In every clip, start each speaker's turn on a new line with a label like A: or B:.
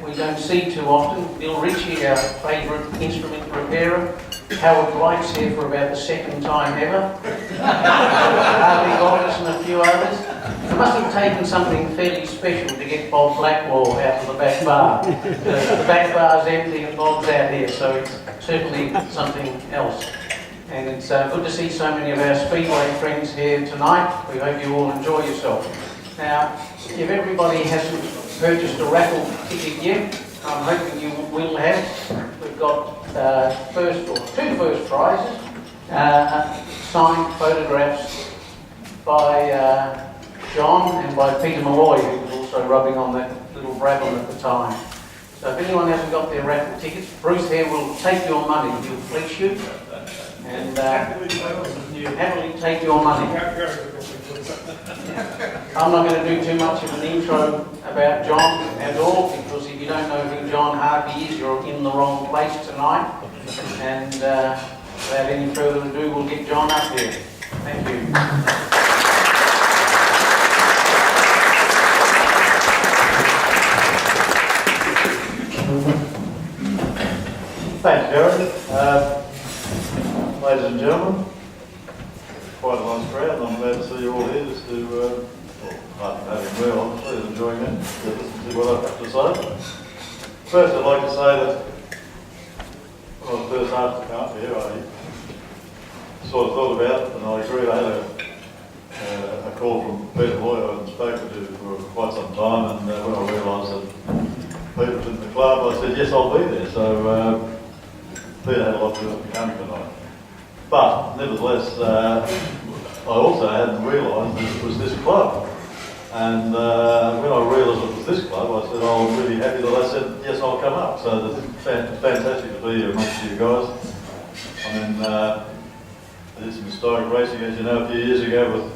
A: We don't see too often. Bill Ritchie, our favourite instrument repairer. Howard Blight's here for about the second time ever. Harvey Goddess and a few others. It must have taken something fairly special to get Bob Blackwell out of the back bar. The back bar's empty and Bob's out here, so it's certainly something else. And it's good to see so many of our Speedway friends here tonight. We hope you all enjoy yourself. Now, if everybody hasn't purchased a raffle ticket yet, I'm hoping you will have. We've got two first prizes, signed photographs by John and by Peter Malloy, who was also rubbing on that little Brabham at the time. So if anyone hasn't got their raffle tickets, Bruce here will take your money. He'll fleece you and happily take your money. I'm not going to do too much of an intro about John at all, because if you don't know who John Harvey is, you're in the wrong place tonight. And without any further ado, we'll get John up here. Thank you.
B: Thanks, Gary. Ladies and gentlemen, quite a nice crowd, and I'm glad to see you all here just to, having me obviously, enjoying it, to listen to what I have to say. First, I'd like to say that when I was first asked to come up here, I sort of thought about it, and I agreed. I had a call from Peter Malloy I hadn't spoken to for quite some time, and when I realised that Peter was in the club, I said, yes, I'll be there. So Peter had a lot to do with coming tonight. But, nevertheless, I also hadn't realised that it was this club. And when I realised it was this club, I said, oh, I'm really happy that I said, yes, I'll come up. So it's fantastic to be here amongst you guys. I mean, I did some historic racing, as you know, a few years ago with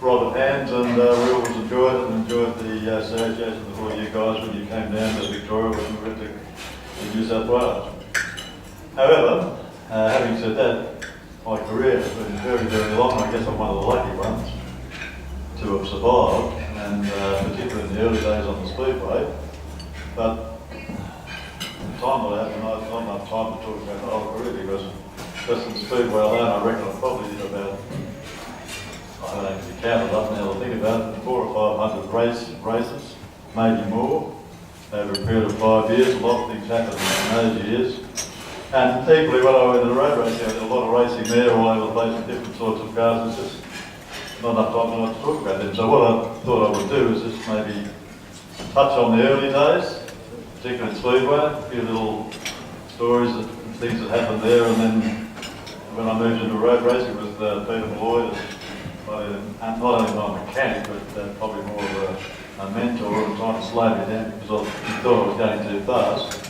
B: Robert Hands, and we always enjoyed it, and enjoyed the association with all you guys when you came down to Victoria when we went to New South Wales. However, having said that, my career has been very, very long. I guess I'm one of the lucky ones to have survived, and particularly in the early days on the Speedway. But the time that I have tonight, not enough time to talk about the whole career, because just in the Speedway alone, I reckon I probably did about, I don't actually count it up now to think about it, 400 or 500 races, maybe more, over a period of 5 years. A lot of things happened in those years. And equally, when I went into road racing, I did a lot of racing there, all over the place with different sorts of cars. It's just not enough time tonight to talk about them. So what I thought I would do is just maybe touch on the early days, particularly at Speedway, a few little stories and things that happened there, and then when I moved into road racing with Peter Malloy, not only my mechanic, but probably more of a mentor, and trying to slow me down because he thought I was going too fast.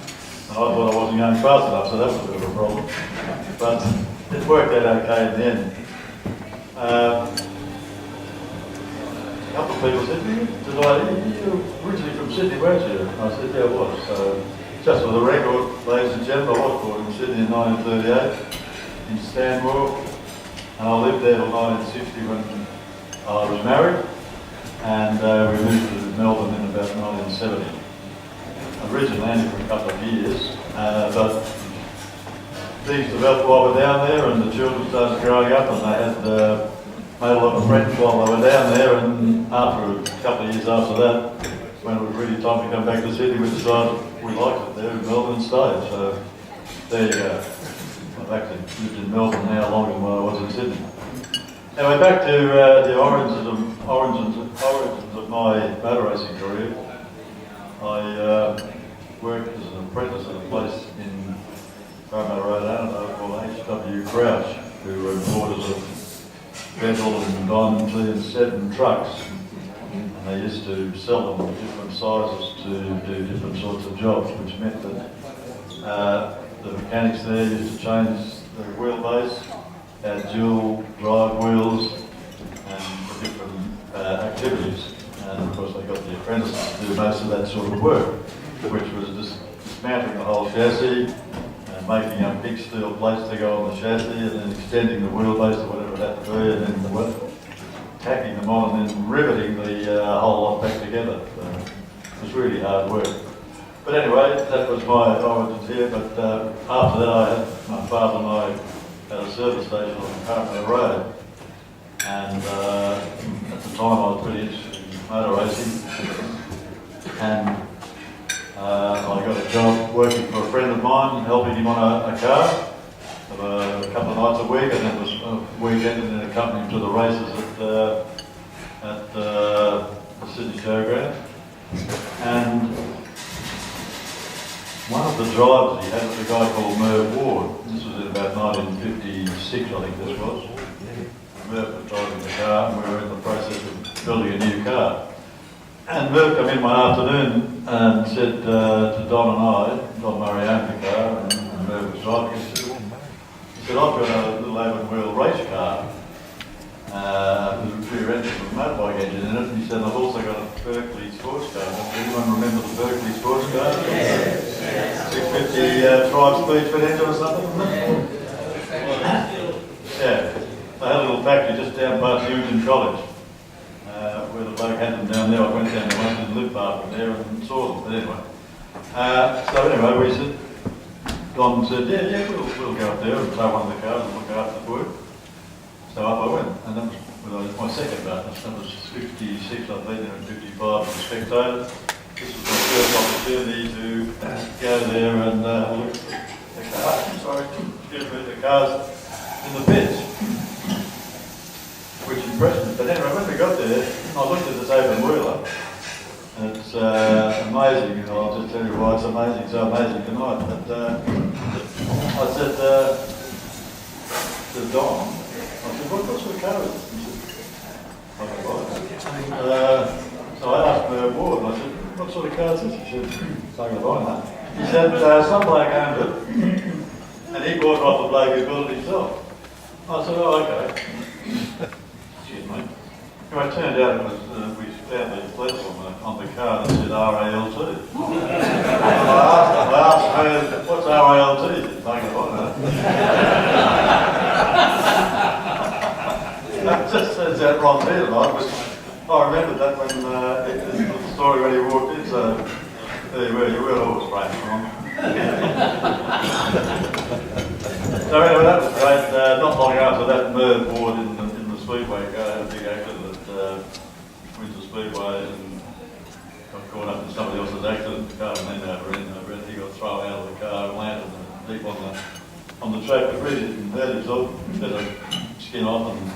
B: And I thought I wasn't going fast enough, so that was a bit of a problem. But it worked out okay in the end. A couple of people said, you're originally from Sydney, weren't you? And I said, yeah, I was. So, just for the record, ladies and gentlemen, I was born in Sydney in 1938, in Stanmore. And I lived there till 1960 when I was married. And we moved to Melbourne in about 1970. Originally only for a couple of years, but things developed while we were down there, and the children started growing up, and they had made a lot of friends while they were down there. And after a couple of years after that, when it was really time to come back to Sydney, we decided we liked it there in Melbourne and stayed. So there you go. I've actually lived in Melbourne now longer than when I was in Sydney. Anyway, back to the origins of my motor racing career. I worked as an apprentice at a place in Parramatta Road, called HW Crouch, who were importers of Vettel and Diamond T and Seddon trucks. And they used to sell them in different sizes to do different sorts of jobs, which meant that the mechanics there used to change the wheelbase, had dual drive wheels, and for different activities. And of course they got the apprentices to do most of that sort of work, which was just dismantling the whole chassis and making up big steel plates to go on the chassis, and then extending the wheelbase to whatever it had to be, and then tacking them on and then riveting the whole lot back together. So it was really hard work. But anyway, that was my origins here. But after that, my father and I had a service station on Harvey Road. And at the time I was pretty interested in motor racing. And I got a job working for a friend of mine, helping him on a car for a couple of nights a week, and then was a weekend and then accompanied him to the races at the Sydney Showground. And one of the drivers he had was a guy called Merv Ward. This was in about 1956, I think this was. Merv was driving the car, and we were in the process of building a new car. And Merv came in one afternoon and said to Don and I, Don Murray owned the car, and Merv was driving it. He said, I've got a little 11-wheel race car with a rear engine with a motorbike engine in it. And he said, I've also got a Berkeley sports car. Does anyone remember the Berkeley sports car? Yes. 650 5-speed fit engine or something? Yeah. They had a little factory just down past Union College. Where the bloke had them down there. I went down there once and lived far from there and saw them. But anyway. So anyway, we said, Don said, yeah, we'll go up there and tow one of the cars and look after the work. So up I went, and that was my second business. That was 56, I've been there in 55 as a spectator. This was my first opportunity to go there and look at the cars in the pits, which impressed me. But anyway, when we got there, I looked at this open wheeler, and it's amazing. You know, I'll just tell you why it's amazing. So amazing tonight. But I said to Don, I said, what sort of car is it? He said, like a bike. So I asked Merv Ward, and I said, what sort of car is this? He said, like a bike. He said, some bloke owned it, and he bought it off the bloke who built it himself. I said, oh, okay. Excuse me. Anyway, it turned out it was, we found these letters on the car that said RALT. I asked her, what's RALT? He said, like a bike. It just turns out wrong there tonight, but I remembered that when the story when he walked in, so there you were, you weren't always right wrong. So anyway, that was great. Not long after that, Merv Ward in the Speedway car had a big accident at Windsor Speedway and got caught up in somebody else's accident. The car went over and he got thrown out of the car and landed deep on the track, but really didn't hurt himself. Bit of skin off and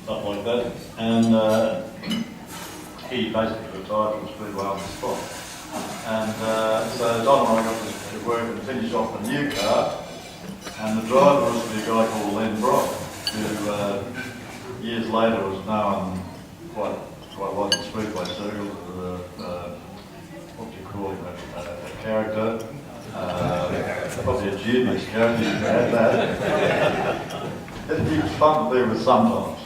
B: stuff like that, and he basically retired from Speedway on the spot. And so Don and I got to work and finish off the new car, and the driver was a guy called Len Brock, who years later was known quite well in Speedway circles as what do you call him, a character, probably a genius character, you can have that. He was fun to be with sometimes.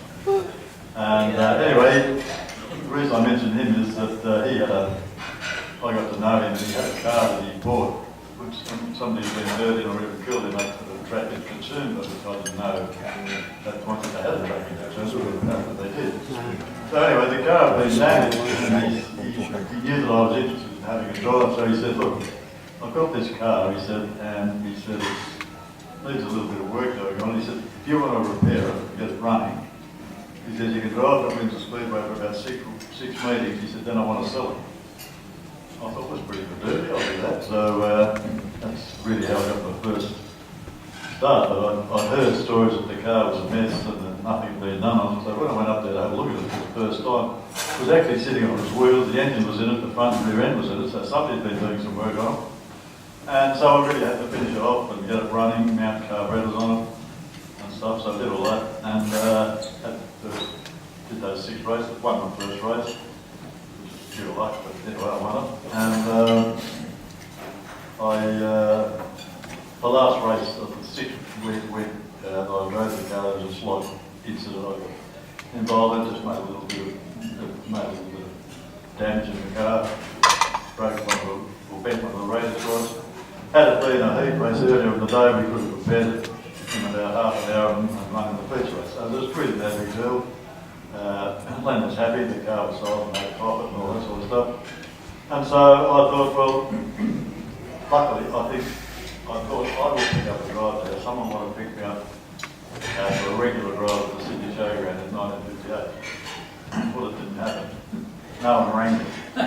B: And anyway, the reason I mentioned him is that I got to know him, he had a car that he bought, which somebody had been hurt in or even killed him after the track had consumed, but I didn't know that once they had a track had consumed, so we didn't know what they did. So anyway, the car had been damaged, and he knew that I was interested in having a drive, so he said, look, I've got this car, he said, and he said, it needs a little bit of work going on. He said, if you want to repair it and get it running, he said, you can drive it Windsor Speedway for about six meetings. He said, then I want to sell it. I thought it was pretty good, I'll do that. So that's really how I got my first start. But I'd heard stories that the car was a mess and that nothing had been done on it. So when I went up there to have a look at it for the first time, it was actually sitting on its wheels, the engine was in it, the front and rear end was in it, so somebody had been doing some work on it. And so I really had to finish it off and get it running, mount carburetors on it and stuff, so I did all that. And did those 6 races, won my first race, which was pure luck, but anyway, I won it. And the last race of the 6th week that I drove the car, there was a slight incident I got involved in, just made a little bit of damage in the car, broke one of the, or bent one of the radius rods. Had it been a heat race earlier in the day, we could have prepared it in about half an hour and run in the feature race. So it was pretty no big deal. Len was happy, the car was sold and made profit and all that sort of stuff. And so I thought, well, luckily, I thought I would pick up a drive there. Someone would have picked me up for a regular drive at the Sydney Showground in 1958. Well, it didn't happen. No one rang me. Say,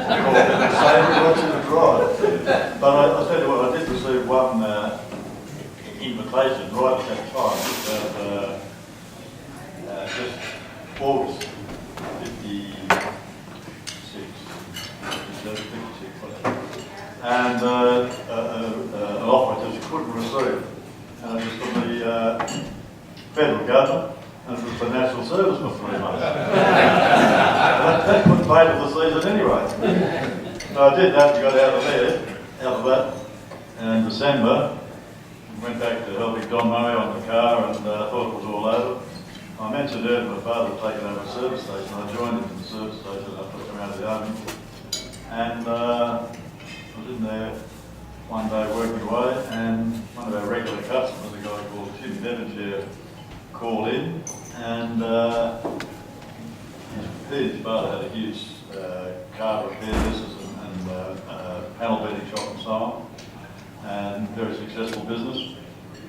B: what's in the drive? But I tell you what, I did receive one invitation right at that time, just August 56, and an offer I just couldn't receive. And it was from the federal government, and it was for national service for 3 months. that couldn't pay for the season anyway. So I did that and got out of that. And in December, went back to helping Don Murray on the car and thought it was all over. I mentioned earlier my father had taken over a service station. I joined him in the service station and I took him out of the army. And I was in there one day working away, and one of our regular customers, a guy called Tim Devonshire, called in, and his father had a huge car repair business and panel beating shop and so on, and very successful business.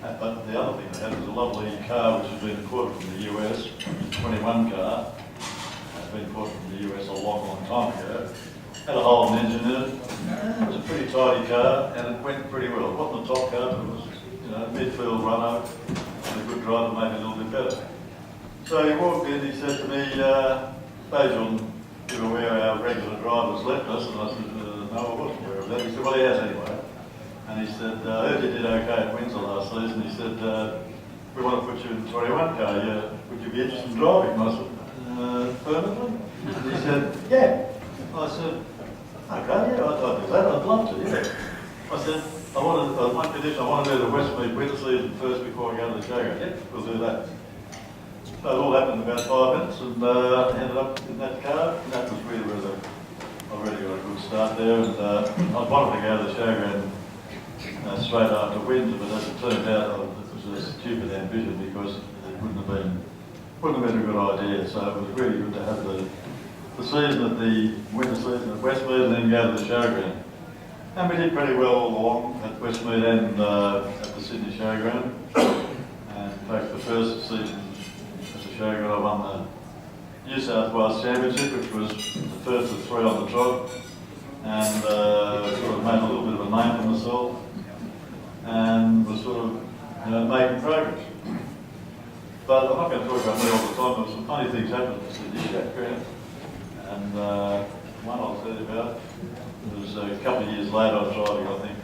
B: But the other thing they had was a lovely car which had been imported from the US, 21 car, had been imported from the US a long, long time ago. Had a whole engine in it. It was a pretty tidy car, and it went pretty well. It wasn't a top car, but it was, midfield runner, and a good driver, maybe a little bit better. So he walked in, he said to me, Basil, you were aware our regular drivers left us? And I said, no, I wasn't aware of that. He said, well, he has anyway. And he said, I heard you did okay at Windsor last season. He said, we want to put you in the 21 car. Would you be interested in driving? And I said, permanently? And he said, yeah. I said, okay, yeah, I'd do that. I'd love to, yeah. I said, one condition, I want to do the Westmead winter season first before I go to the showground. Yep, we'll do that. So it all happened in about 5 minutes, and ended up in that car. And that was really where I really got a good start there. And I wanted to go to the showground straight after Windsor, but as it turned out, it was a stupid ambition because it wouldn't have been a good idea. So it was really good to have the season at the winter season at Westmead and then go to the showground. And we did pretty well all along at Westmead and at the Sydney Showground. And in fact, the first season at the showground, I won the New South Wales Championship, which was the first of 3 on the trot, and sort of made a little bit of a name for myself, and was sort of making progress. But I'm not going to talk about me all the time. There were some funny things happened at the Sydney Showground, and one I'll tell you about. It was a couple of years later, I was driving, I think,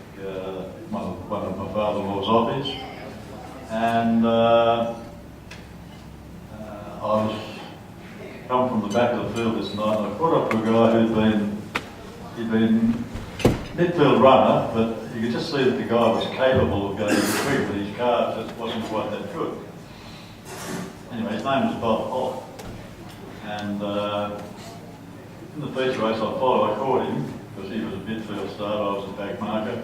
B: one of my father-in-law's office, and I was come from the back of the field this night, and I caught up to a guy he'd been midfield runner, but you could just see that the guy was capable of going quick, but his car just wasn't quite that good. Anyway, his name was Bob Holt, and in the feature race I followed, I caught him, because he was a midfield starter, I was a back marker.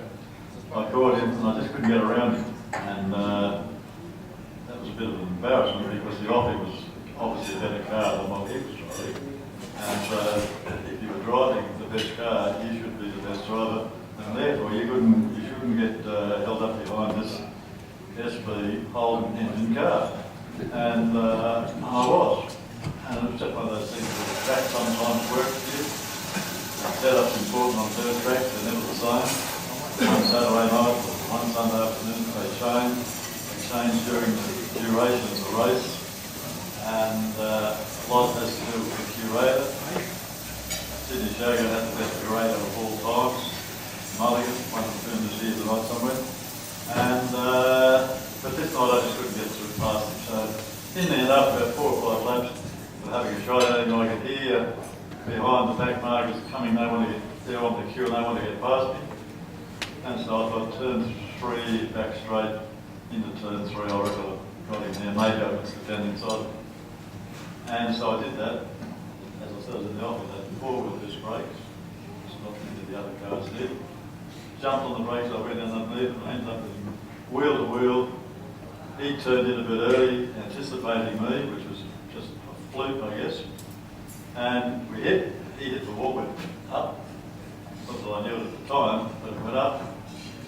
B: I caught him and I just couldn't get around him, and that was a bit of an embarrassment because the Offie was obviously a better car than what he was driving, and if you were driving the best car, you should be the best driver, and therefore you shouldn't get held up behind this SB Holden engine car, and I was. And it was just one of those things that the track sometimes works for you. Setup's important on third tracks, they're never the same. One Saturday night, one Sunday afternoon, they change during the duration of the race. And a lot has to do with the curator. Sydney Showground had the best curator of all times. Mulligan, one of the this year tonight somewhere. And, but this night I just couldn't get through past him. So in the end, after about 4 or 5 laps, having a shot at him, I could hear behind the back markers coming, they want to get, they're on the queue and they want to get past me. And so I thought turn 3 back straight into turn 3, I reckon I got him there, maybe I could sit down inside. And so I did that. As I said, I was in the office, I had 4-wheel disc brakes, it's not many the other cars did. Jumped on the brakes, I went underneath and I ended up wheel to wheel. He turned in a bit early, anticipating me, which was just a fluke, I guess. And he hit the wall, went up. not that I knew it at the time, but it went up,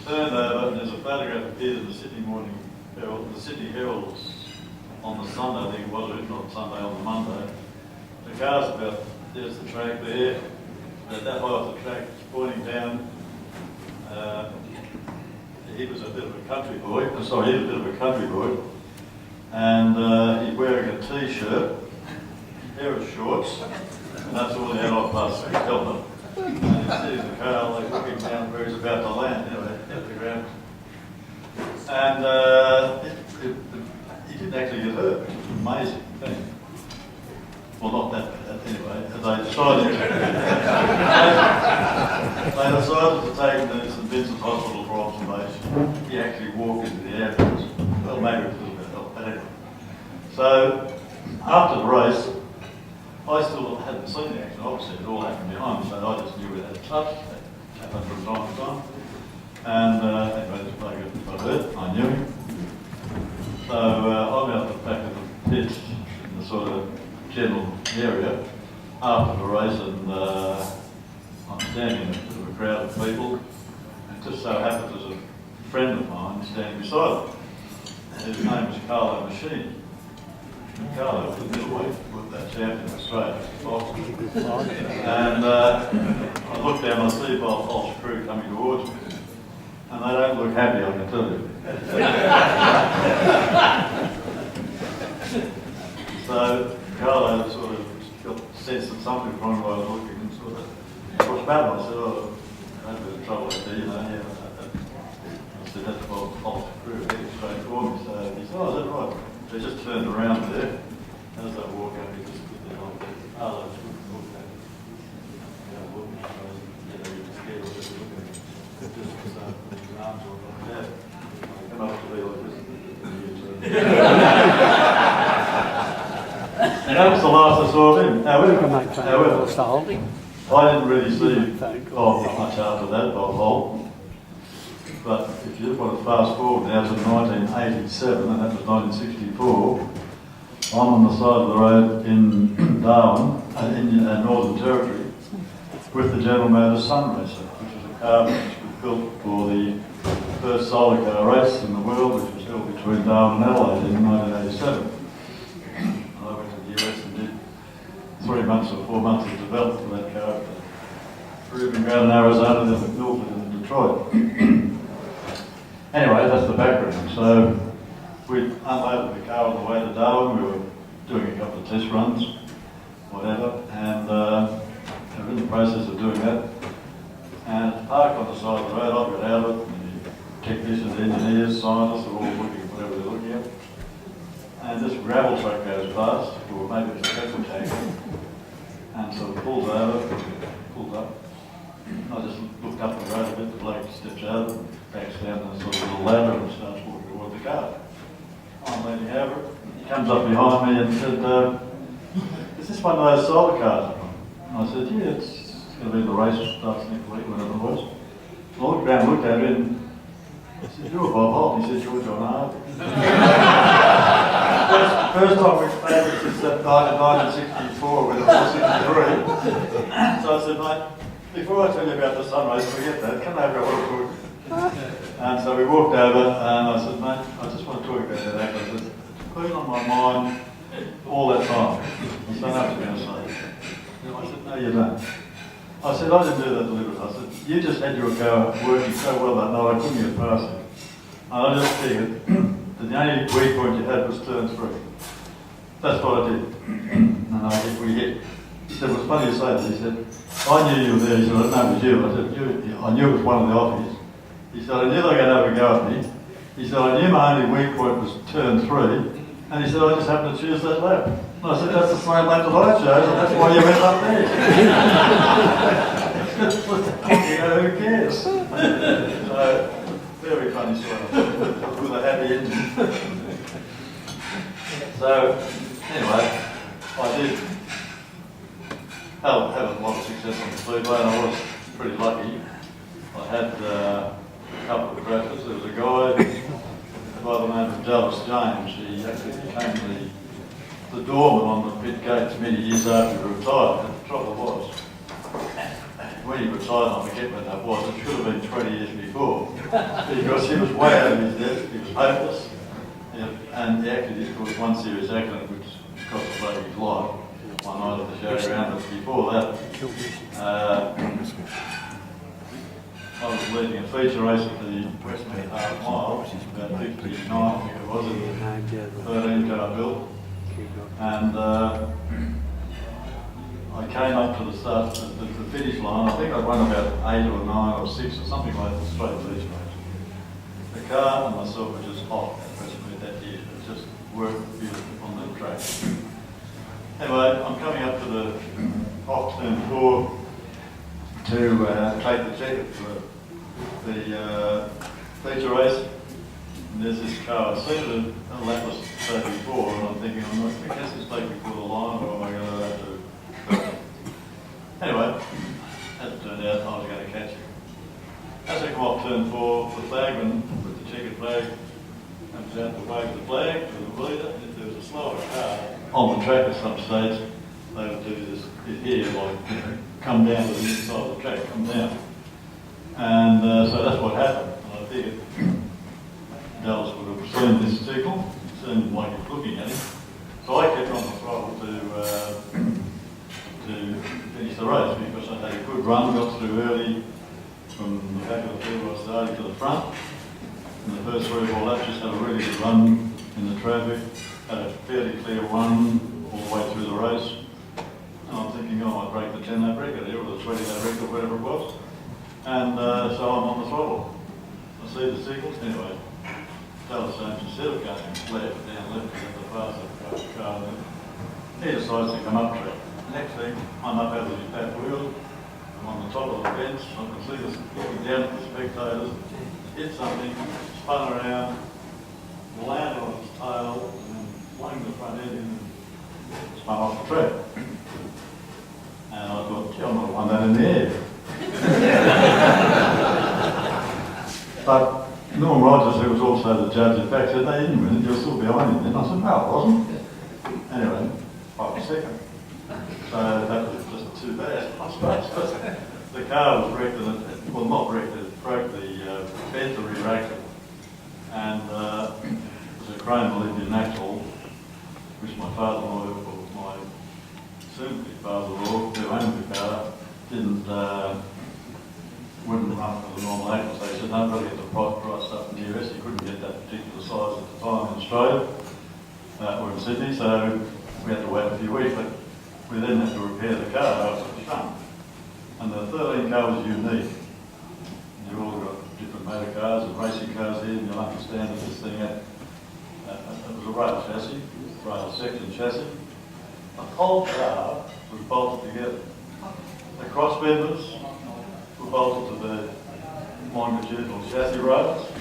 B: turned over, and there's a photograph appeared in the Sydney Morning Herald, the Sydney Herald on the Sunday, I think it was, or if not Sunday, on the Monday. The car's about, there's the track there, about that high off the track, pointing down. He was a bit of a country boy, he's a bit of a country boy, and he's wearing a t-shirt, a pair of shorts, and that's all he had on plus his helmet. And he's sitting in the car, like looking down where he's about to land, you know, hit the ground. And he didn't actually get hurt, which was an amazing thing. Well, not that bad, anyway. They decided to take him to St Vincent's Hospital for observation. He actually walked into the ambulance. Well, maybe it was a little bit help, but anyway. So, after the race, I still hadn't seen the accident. Obviously, it all happened behind me, so I just knew it had touched. It happened from time to time. And anyway, this bloke got hurt. I knew him. So, I'm out the back of the pits in the sort of general area after the race, and I'm standing in a bit of a crowd of people, and just so happens there's a friend of mine standing beside him. His name is Carlo Machine. Carlo was the middleweight with that champion in Australia, and I look down and I see the whole crew coming towards me, and they don't look happy, I can tell you. So Carlo sort of got sense that something was wrong while I was looking, and sort of pushed back. I said, "Oh, I had a bit of trouble out there, you know." Yeah. I said, "That's the whole crew, heading straight for me." So he said, "Oh, is that right?" They just turned around there. As they walk out, he just put their whole thing. Oh, that's good. Look at it. You know, looking at those, you know, you're scared of just looking at it. Just put your arms on like that. Come up to be like this. And that was the last I saw of him. However, I didn't really see much after that, Bob Holt. But if you want to fast forward now to 1987, and that was 1964, I'm on the side of the road in Darwin, in Northern Territory, with the General Motors Sun Racer, which was a car which was built for the first solar car race in the world, which was held between Darwin and Adelaide in 1987. I went to the US and did 3 months or 4 months of development for that car at the proving ground in Arizona, then at Milford and Detroit. Anyway, that's the background. So we unloaded the car on the way to Darwin. We were doing a couple of test runs, whatever, and we're in the process of doing that. And it's parked on the side of the road. I got out of it. The technicians, engineers, scientists are all looking at whatever they're looking at. And this gravel truck goes past, or maybe it's a petrol tank, and so it pulls over, pulls up. I just looked up the road a bit, the bloke steps out, backs down and sort of a little ladder and starts walking toward the car. I'm leaning over, he comes up behind me and said, "Is this one of those solar cars?" And I said, "Yeah, it's going to be the race starts next week," whatever it was. I looked around, looked at him, and I said, "You're Bob Holt." He said, "You're John Harvey." First time we've played it since that night in 1964 when it was 63. So I said, "Mate, before I tell you about the sun race, forget that, come over, I want to talk." And so we walked over and I said, "Mate, I just want to talk about that act." I said, "It's been on my mind all that time." He said, "No, I was going to say." And I said, "No, you don't." I said, "I didn't do that deliberately." I said, "You just had your car working so well that night, I couldn't get past it. And I just figured that the only weak point you had was turn 3. That's what I did." And we hit. He said, "It was funny you say that." He said, "I knew you were there." He said, "I didn't know it was you." I said, "I knew it was one of the offies." He said, "I knew they were going to have a go at me." He said, "I knew my only weak point was turn 3. And he said, "I just happened to choose that lap." And I said, "That's the same lap that I chose, and that's why you went up there." You know, who cares? So, very funny story, with a happy ending. So, anyway, I did have a lot of success on the speedway, and I was pretty lucky. I had a couple of crashes. There was a guy by the name of Dallas James. He actually became the doorman on the pit gates many years after he retired. And the trouble was, when he retired, I forget when that was, it should have been 20 years before, because he was way out of his depth, he was hopeless, and he actually did cause one serious accident which cost the bloke his life one night at the showground. But before that, I was leading a feature race at the Westmead Half Mile, about 59, I think it was, in 13-car build, and I came up to the start, the finish line. I think I won about 8 or 9 or 6 or something like that, straight feature race. The car and myself were just off at Westmead that year. It just worked beautifully on the track. Anyway, I'm coming up to the off turn 4 to take the ticket for the feature race. And there's this car. I've seen it at Lapis day before, and I'm thinking, I'm not, I guess it's take before the line, or am I going to have to? Anyway, as it turned out, I was going to catch it. As I come off turn 4, the flagman with the checkered flag comes out to wave the flag to the leader. If there was a slower car on the track at some stage, they would do this bit here, like, come down to the inside of the track, come down. And so that's what happened. And I figured Dallas would have seen this signal, seemed like he was looking at him. So I kept on the throttle to finish the race, because I had a good run, got through early from the back of the field I started to the front. In the first 3 or 4 laps, just had a really good run in the traffic, had a fairly clear run all the way through the race. And I'm thinking, oh, I might break the 10-lap record here, or the 20-lap record, whatever it was. And so I'm on the throttle. I see the signals. Anyway, Dallas James, instead of going left, down left, to get the faster car, he decides to come up track. Next thing, I'm up over his back wheel. I'm on the top of the fence. I can see this looking down at the spectators. Hit something, spun around, landed on his tail, and then flung the front end in and spun off the track. And I thought, gee, I might have won that in the air. But Norm Rogers, who was also the judge, in fact, said, they didn't win it, you're still behind him. And I said, no, it wasn't. Anyway, I was second. So that was just too bad, I suppose. But the car was wrecked, and it, well, not wrecked, it broke the bed, the rear axle. And it was a chrome Olympian axle, which my father-in-law, or my soon-to-be father-in-law, who owned the car, wouldn't run for the normal axle. So he said, no, really get the price up in the US. He couldn't get that particular size at the time in Australia, or in Sydney, so we had to wait a few weeks. But we then had to repair the car after the shunt. And the 13 car was unique. You've all got different motor cars and racing cars here, and you'll understand that this thing had, it was a rail chassis, rail section chassis. The whole car was bolted together. The cross members were bolted to the longitudinal chassis rails.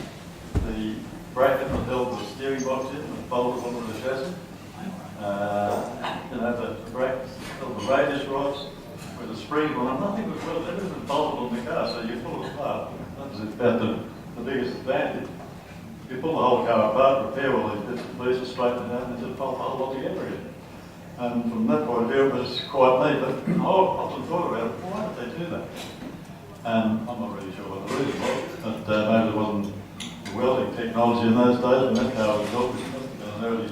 B: The bracket that held the steering box in was bolted onto the chassis. The brackets held the radius rods with a spring on them. Nothing was well, everything was bolted on the car, so you pull it apart. That was about the biggest advantage. You pull the whole car apart, repair all these bits and pieces, straighten it out, and just bolt the whole lot together again. And from that point of view, it was quite neat. But I often thought about it, why did they do that? And I'm not really sure what the reason was, but maybe there wasn't welding technology in those days when that car was built. It must have been an early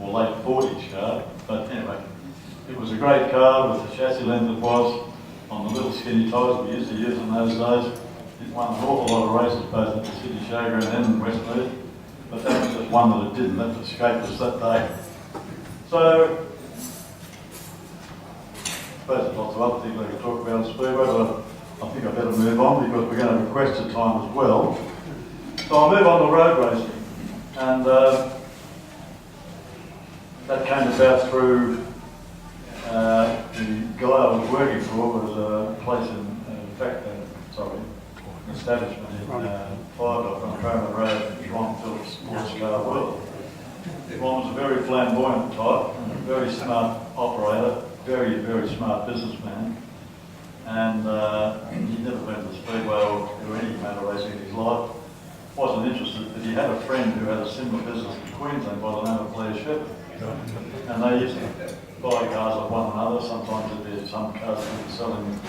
B: or late 40s car. But anyway, it was a great car with the chassis length it was, on the little skinny tyres we used to use in those days. It won an awful lot of races, both at the City Showground and in Westmead. But that was just one that it didn't. That escaped us that day. So, I suppose there's lots of other things I could talk about in Speedway, but I think I better move on because we're going to have a question time as well. So I'll move on to road racing. And that came about through the guy I was working for was a place an establishment in Firedock on Cromer Road in Toronto Sports Car World. One was a very flamboyant type, a very smart operator, very, very smart businessman. And he'd never been to the Speedway or do any motor racing in his life. Wasn't interested, but he had a friend who had a similar business in Queensland by the name of Blair Shepherd. And they used to buy cars of one another. Sometimes there'd be some cars that were selling in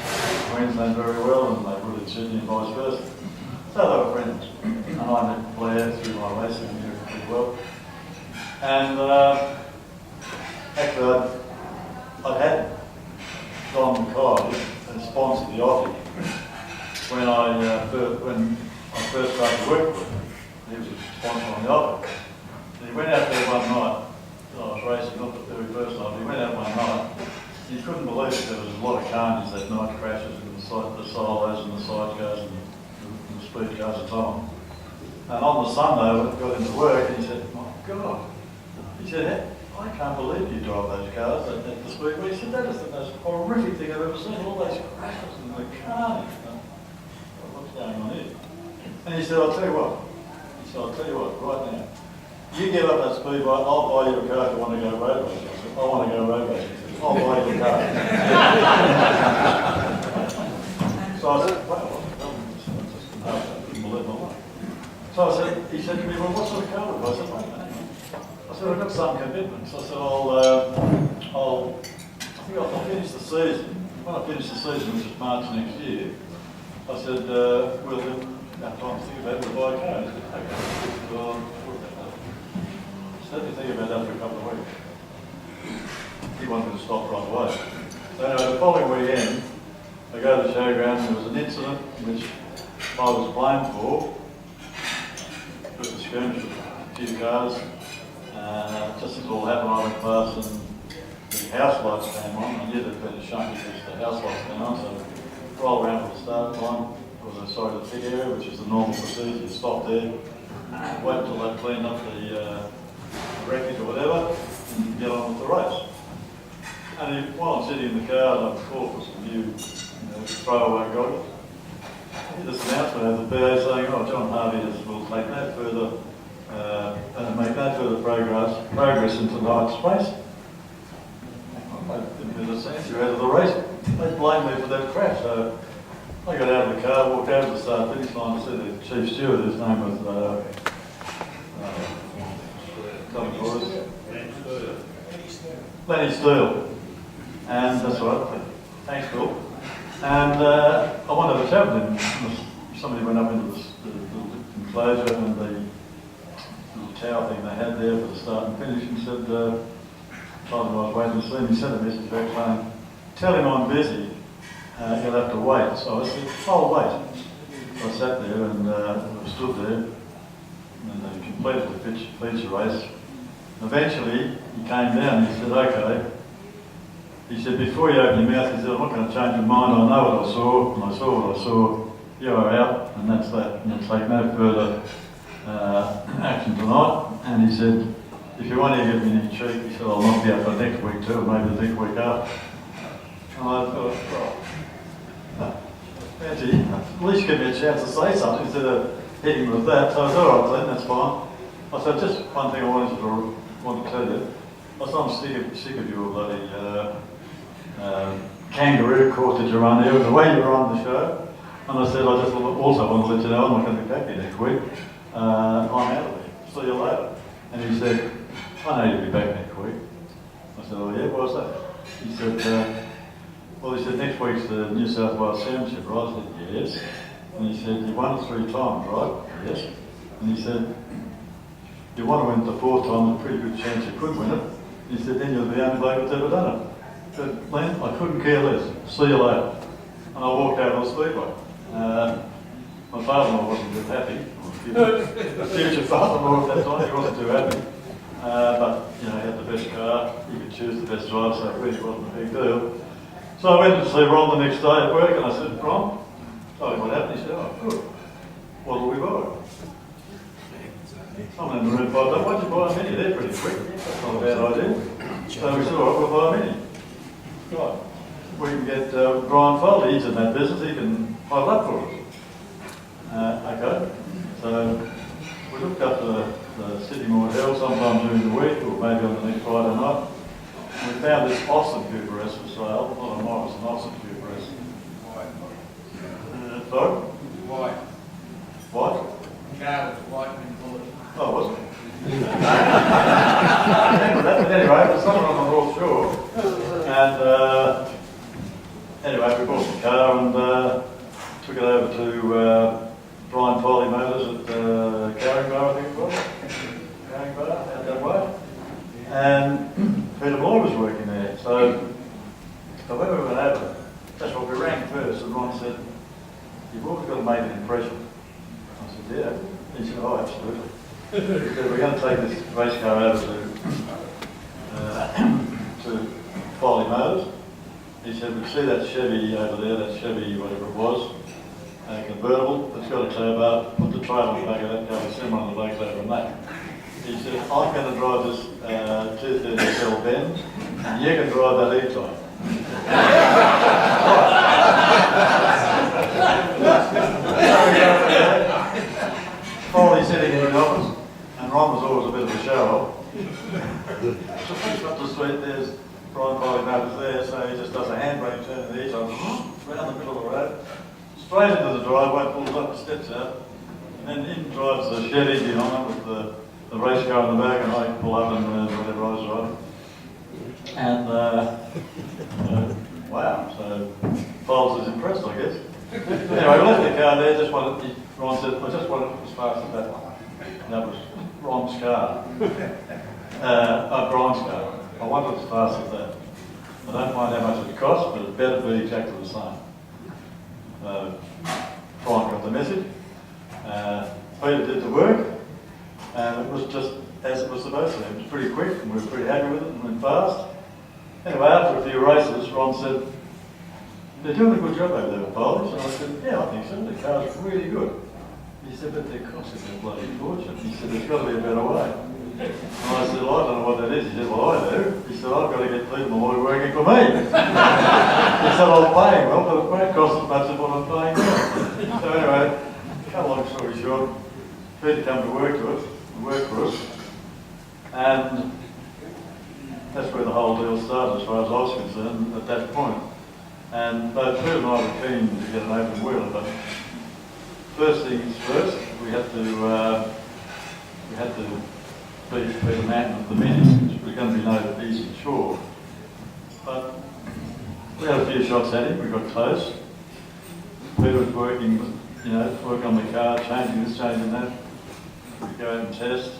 B: Queensland very well, and they would in Sydney and vice versa. So they were friends. And I met Blair through my racing and knew him pretty well. And actually, I'd had Don Mackay sponsor the Aussie when I first started working with him. He was a sponsor on the Aussie. And he went out there one night. I was racing, not the very first night. He went out one night. He couldn't believe it. There was a lot of carnages that night, crashes and the solos and the sidecars and the speed cars and so on. And on the Sunday, I got into work and he said, "My God," he said, "I can't believe you drive those cars at the speed." He said, "That is the most horrific thing I've ever seen, all those crashes and the carnage. What's going on here?" And he said, "I'll tell you what." He said, "I'll tell you what, right now. You give up that speed bike, I'll buy you a car if you want to go road racing." I said, "I want to go road racing." He said, "I'll buy you a car." So I said, "Wow, I couldn't believe my life." So he said to me, "Well, what sort of car would I?" I said, "Wait a minute." I said, "I've got some commitments." I said, I think I'll finish the season. When I finish the season, which is March next year, I said, "We'll have time to think about it, we'll buy a car." He said, "Okay." Well, let me think about that for a couple of weeks. He wanted to stop right away. So anyway, the following weekend, I go to the showground and there was an incident which I was blamed for. With the skirmish with a few cars. Just as it all happened, I went past and the house lights came on. I knew there'd been a shunt because the house lights came on, so I rolled around for the start line. The pit area, which is the normal procedure. You stop there, wait until they've cleaned up the wreckage or whatever, and you get on with the race. And while I'm sitting in the car, and I've called for some new throwaway goggles, I hear this announcement of the PA saying, "Oh, John Harvey will take no further, make no further progress into tonight's race." I didn't get a sense you're out of the race. They blamed me for that crash. So I got out of the car, walked over to the start-finish line to see the chief steward, whose name was Lenny Steele. And that's right. Thanks, Bill. And I wanted to chat with him. Somebody went up into the enclosure and the little tower thing they had there for the start and finish and said, told him I was waiting to see him. He sent a message back saying, "Tell him I'm busy. He'll have to wait." So I said, "I'll wait." So I sat there and stood there and they completed the feature race. Eventually, he came down and he said, "Okay." He said, "Before you open your mouth," he said, "I'm not going to change your mind. I know what I saw, and I saw what I saw. You are out, and that's that. And you'll take no further action tonight." And he said, "If you want to give me any treat," he said, "I'll knock you out for next week too, or maybe the next week after." And I thought, well, Angie, at least give me a chance to say something instead of hitting with that. So I said, "All right, then, that's fine." I said, "Just one thing I want to tell you. I said, I'm sick of your bloody kangaroo course that you run here, and the way you run the show." And I said, "I just also want to let you know I'm not going to be back here next week. I'm out of there. See you later." And he said, "I know you'll be back next week." I said, "Oh yeah, why's that?" He said, "Well," he said, "next week's the New South Wales Championship, right?" I said, "Yes." And he said, "You won it 3 times, right?" "Yes." And he said, "You want to win it the 4th time, there's a pretty good chance you could win it." He said, "Then you're the only bloke that's ever done it." I said, "Len, I couldn't care less. See you later." And I walked out of the speedway. My father-in-law wasn't too happy. The future father-in-law at that time, he wasn't too happy. But, he had the best car, he could choose the best driver, so it really wasn't a big deal. So I went to see Ron the next day at work, and I said, "Ron, tell him what happened." He said, "Oh, good. What will we buy?" I'm in the room 5 days. "Why'd you buy a Mini? They're pretty quick. That's not a bad idea." So we said, "All right, we'll buy a Mini." Right. We can get Brian Foley, he's in that business, he can hold up for us. Okay. So we looked up the Sydney Moor Hill sometime during the week, or maybe on the next Friday night. We found this Austin Cooper S for sale. Not a Morris, an Austin Cooper S. White. Sorry?
C: White.
B: White?
C: Car was white and bullet.
B: Oh, was it? But anyway, there's someone on the North Shore And anyway, we bought the car and took it over to Brian Foley Motors at Carringbar, I think it was. Carringbar, out that way. And Peter Moore was working there. So when we went over, that's what we rang first, and Ron said, "You've always got to make an impression." I said, "Yeah." He said, "Oh, absolutely." He said, "We're going to take this race car over to Foley Motors." He said, "We see that Chevy over there, that Chevy, whatever it was, convertible, it's got a tow bar, put the trailer on the back of that car, similar on the legs over and that." He said, "I'm going to drive this 230SL Benz, and you can drive that E-Type." Foley sitting in the office, and Ron was always a bit of a show-off. So push up the street, there's Brian Foley Motors there, so he just does a handbrake turn in the E-Type, round the middle of the road, straight into the driveway, pulls up the steps out, and then in drives the Chevy behind with the race car in the back, and I pull up and whatever I was driving. And wow, so Foles is impressed, I guess. Anyway, we left the car there, Ron said, "I just wanted it as fast as that one." And that was Ron's car. Brian's car. I want it as fast as that. I don't mind how much it costs, but it better be exactly the same. Brian got the message. Peter did the work, and it was just as it was supposed to be. It was pretty quick, and we were pretty happy with it, and went fast. Anyway, after a few races, Ron said, "They're doing a good job over there with Polish." And I said, "Yeah, I think so. The car's really good." He said, "But they're costing a bloody fortune." He said, "There's got to be a better way." And I said, "Well, I don't know what that is." He said, "Well, I do." He said, "I've got to get people working for me." He said, "I'm paying well, but it won't cost as much as what I'm paying now." So anyway, cut a long story short, Peter came to work for us, and that's where the whole deal started as far as I was concerned at that point. And both Peter and I were keen to get an open wheeler, but first things first, we had to beat Peter Manton at the minutes, which was going to be no easy chore. But we had a few shots at him, we got close. Peter was working on the car, changing this, changing that. We'd go out and test,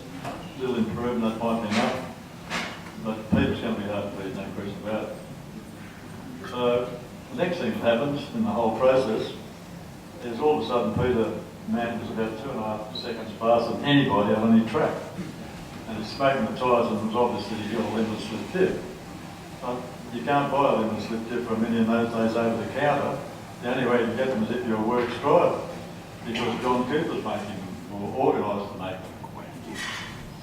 B: little improvement, that might be enough. But Peter's going to be hard to beat, no question about it. So the next thing that happens in the whole process is all of a sudden Peter Manton was about 2.5 seconds faster than anybody on any track. And he's smoking the tyres, and it was obvious that he got a limited slip tip. But you can't buy a limited slip tip from any of those days over the counter. The only way you can get them is if you're a works driver, because John Cooper's making them, or organised to make them.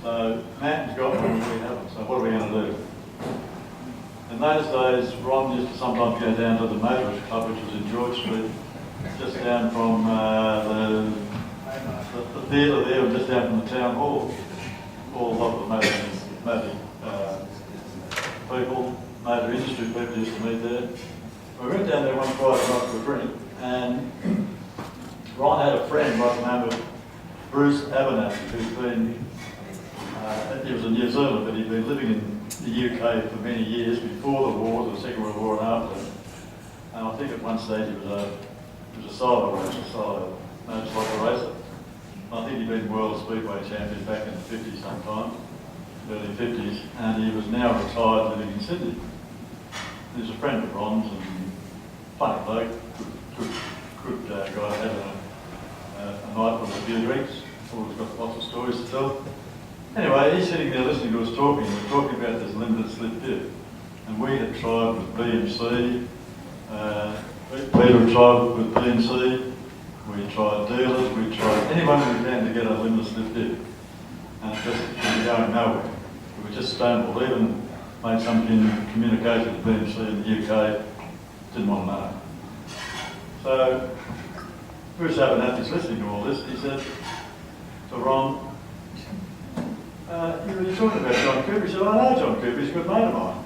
B: So Manton's got them, and we haven't. So what are we going to do? In those days, Ron used to sometimes go down to the Motorist Club, which was in George Street, just down from the theatre there, and just down from the town hall. All of the motor people, motor industry people used to meet there. We went down there one Friday night for a drink, and Ron had a friend by the name of Bruce Abernathy, who's been, he was in New Zealand, but he'd been living in the UK for many years before the war, the Second World War and after. And I think at one stage he was a solo motorcycle racer. I think he'd been World Speedway champion back in the 50s sometime, early 50s, and he was now retired living in Sydney. He was a friend of Ron's and funny bloke, good guy, having a night with a few drinks, always got lots of stories to tell. Anyway, he's sitting there listening to us talking, we're talking about this limited slip tip, and we had tried with BMC, Peter had tried with BMC, we tried dealers, we tried anyone we can to get a limited slip tip, and it just was going nowhere. We were just stonewalled, even made some communication with BMC in the UK, didn't want to know. So, Bruce Abernathy's listening to all this, he said to Ron, you're talking about John Cooper. He said, I know John Cooper, he's a good mate of mine.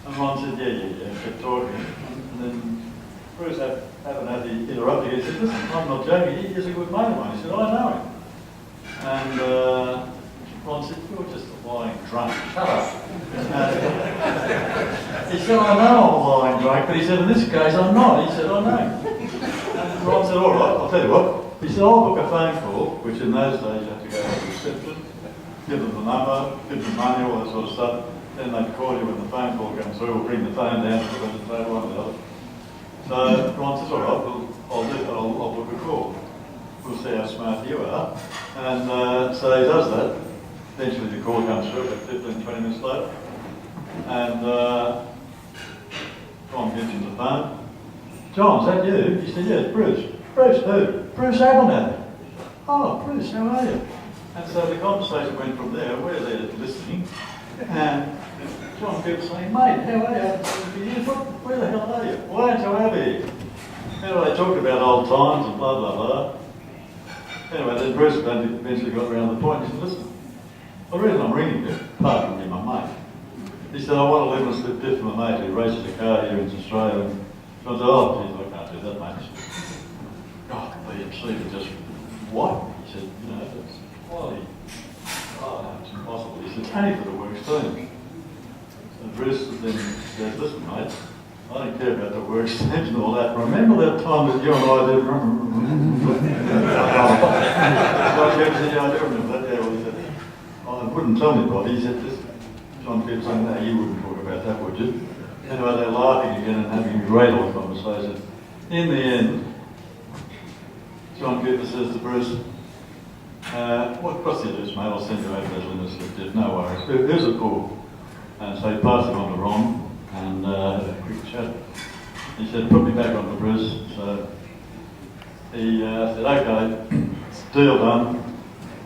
B: And Ron said, yeah, kept talking. And then Bruce Abernathy interrupted him. He said, listen, I'm not joking, he is a good mate of mine. He said, I know him. And Ron said, you're just a lying drunk, shut up. He He said, I know I'm a lying drunk, but he said, in this case, I'm not. He said, I know. And Ron said, all right, I'll tell you what. He said, I'll book a phone call, which in those days you had to go to the reception, give them the number, give them money, all that sort of stuff. Then they'd call you when the phone call comes through, or bring the phone down, put the phone one or the other. So Ron says, all right, I'll book a call. We'll see how smart you are. And so he does that. Eventually the call comes through about 15, 20 minutes later. And Ron gives him the phone. John, is that you? He said, yeah, it's Bruce. Bruce who? Bruce Abernathy. Oh, Bruce, how are you? And so the conversation went from there. We're there listening. And John kept saying, mate, how are you? I haven't seen you for years. Where the hell are you? Why aren't you happy? Anyway, they talked about old times and blah, blah, blah. Anyway, then Bruce eventually got around the point. He said, listen, the reason I'm ringing you, apart from being my mate, he said, I want to live and slip diff from a mate who races a car here in Australia. And I said, oh, geez, I can't do that, mate. He said, God, the BMC were just what? He said, you know, that's quality. Oh, no, it's impossible. He said, only for the works team. So Bruce then said, listen, mate, I don't care about the works teams and all that. Remember that time that you and I did? I do remember that. Yeah, well, he said, I wouldn't tell anybody. He said, this. John kept saying, no, you wouldn't talk about that, would you? Anyway, they're laughing again and having a great old conversation. In the end, John Cooper says to Bruce, what's the address, mate? I'll send you over those limits of debt, no worries. Here's a call. And so he passed it on to Ron and had a quick chat. He said, put me back on to Bruce. So he said, okay, deal done.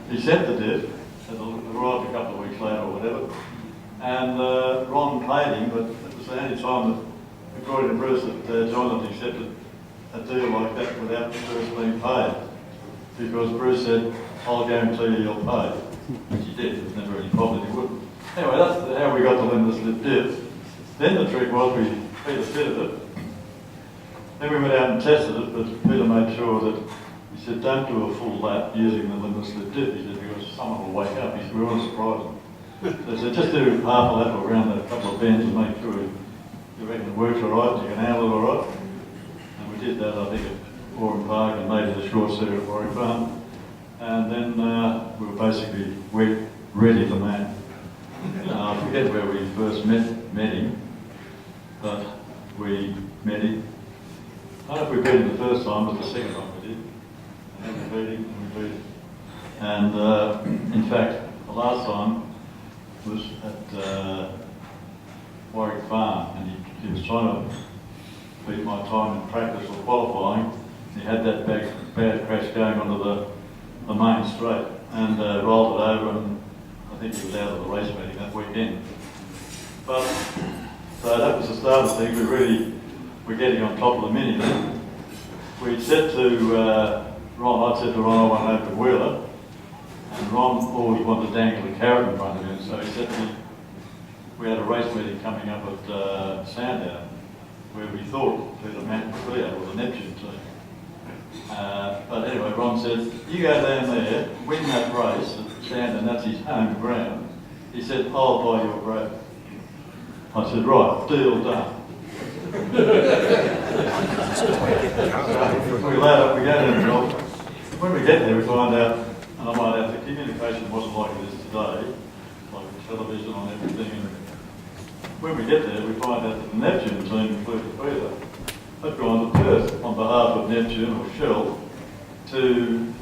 B: He sent the debt. It arrived a couple of weeks later or whatever. And Ron paid him, but it was the only time that, according to Bruce, that John had accepted a deal like that without Bruce being paid. Because Bruce said, I'll guarantee you you'll pay. Which he did, there was never any problem, he wouldn't. Anyway, that's how we got the limited slip debt. Then the trick was Peter fitted it. Then we went out and tested it, but Peter made sure that, he said, don't do a full lap using the limited slip debt. He said, because someone will wake up. He said, we want to surprise them. So he said, just do half a lap around a couple of bends and make sure you reckon it works all right, you can handle it all right. And we did that, I think, at Warren Park and maybe the short circuit at Warwick Farm. And then we were basically ready for man. I forget where we first met him, but we met him. I don't know if we beat him the first time, but the second time we did. And then we beat him, and we beat him. And in fact, the last time was at Warwick Farm, and he was trying to beat my time in practice or qualifying. He had that bad crash going onto the main straight and rolled it over, and I think he was out of the race meeting that weekend. But so that was the start of things. We really were getting on top of the mini then. We said to Ron, I said to Ron, I want to open Wheeler, and Ron always wanted to dangle a carrot in front of him, so he said to me, we had a race meeting coming up at Sandown, where we thought Peter Matt would be able with the Neptune team. But anyway, Ron said, you go down there, win that race at Sandown, that's his home ground. He said, I'll buy you a grape. I said, right, deal done. We load up, we go down the job. When we get there, we find out, and I might add, the communication wasn't like it is today, like television on everything. And when we get there, we find out that the Neptune team, including Peter, had gone to Perth on behalf of Neptune or Shell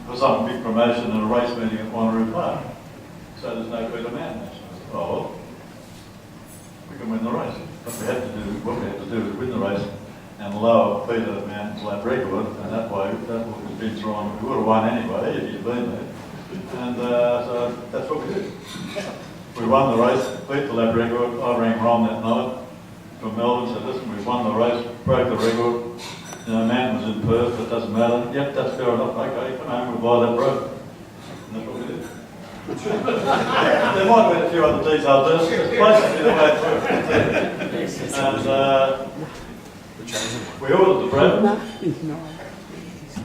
B: for some big promotion and a race meeting at Wanneroo Park. So there's no Peter Mountain there. So, oh, well, we can win the race. What we had to do was win the race and lower Peter Mountain's lap record, and that way, that would have been wrong. We would have won anyway if he'd been there. And so that's what we did. We won the race, beat the lap record. I rang Ron that night from Melbourne, said, listen, we've won the race, broke the record. You know, Mountain was in Perth, but it doesn't matter. Yep, that's fair enough. Okay, come home, we'll buy that road. And that's what we did. There might have been a few other details, but it's basically the way through. And we ordered the bread.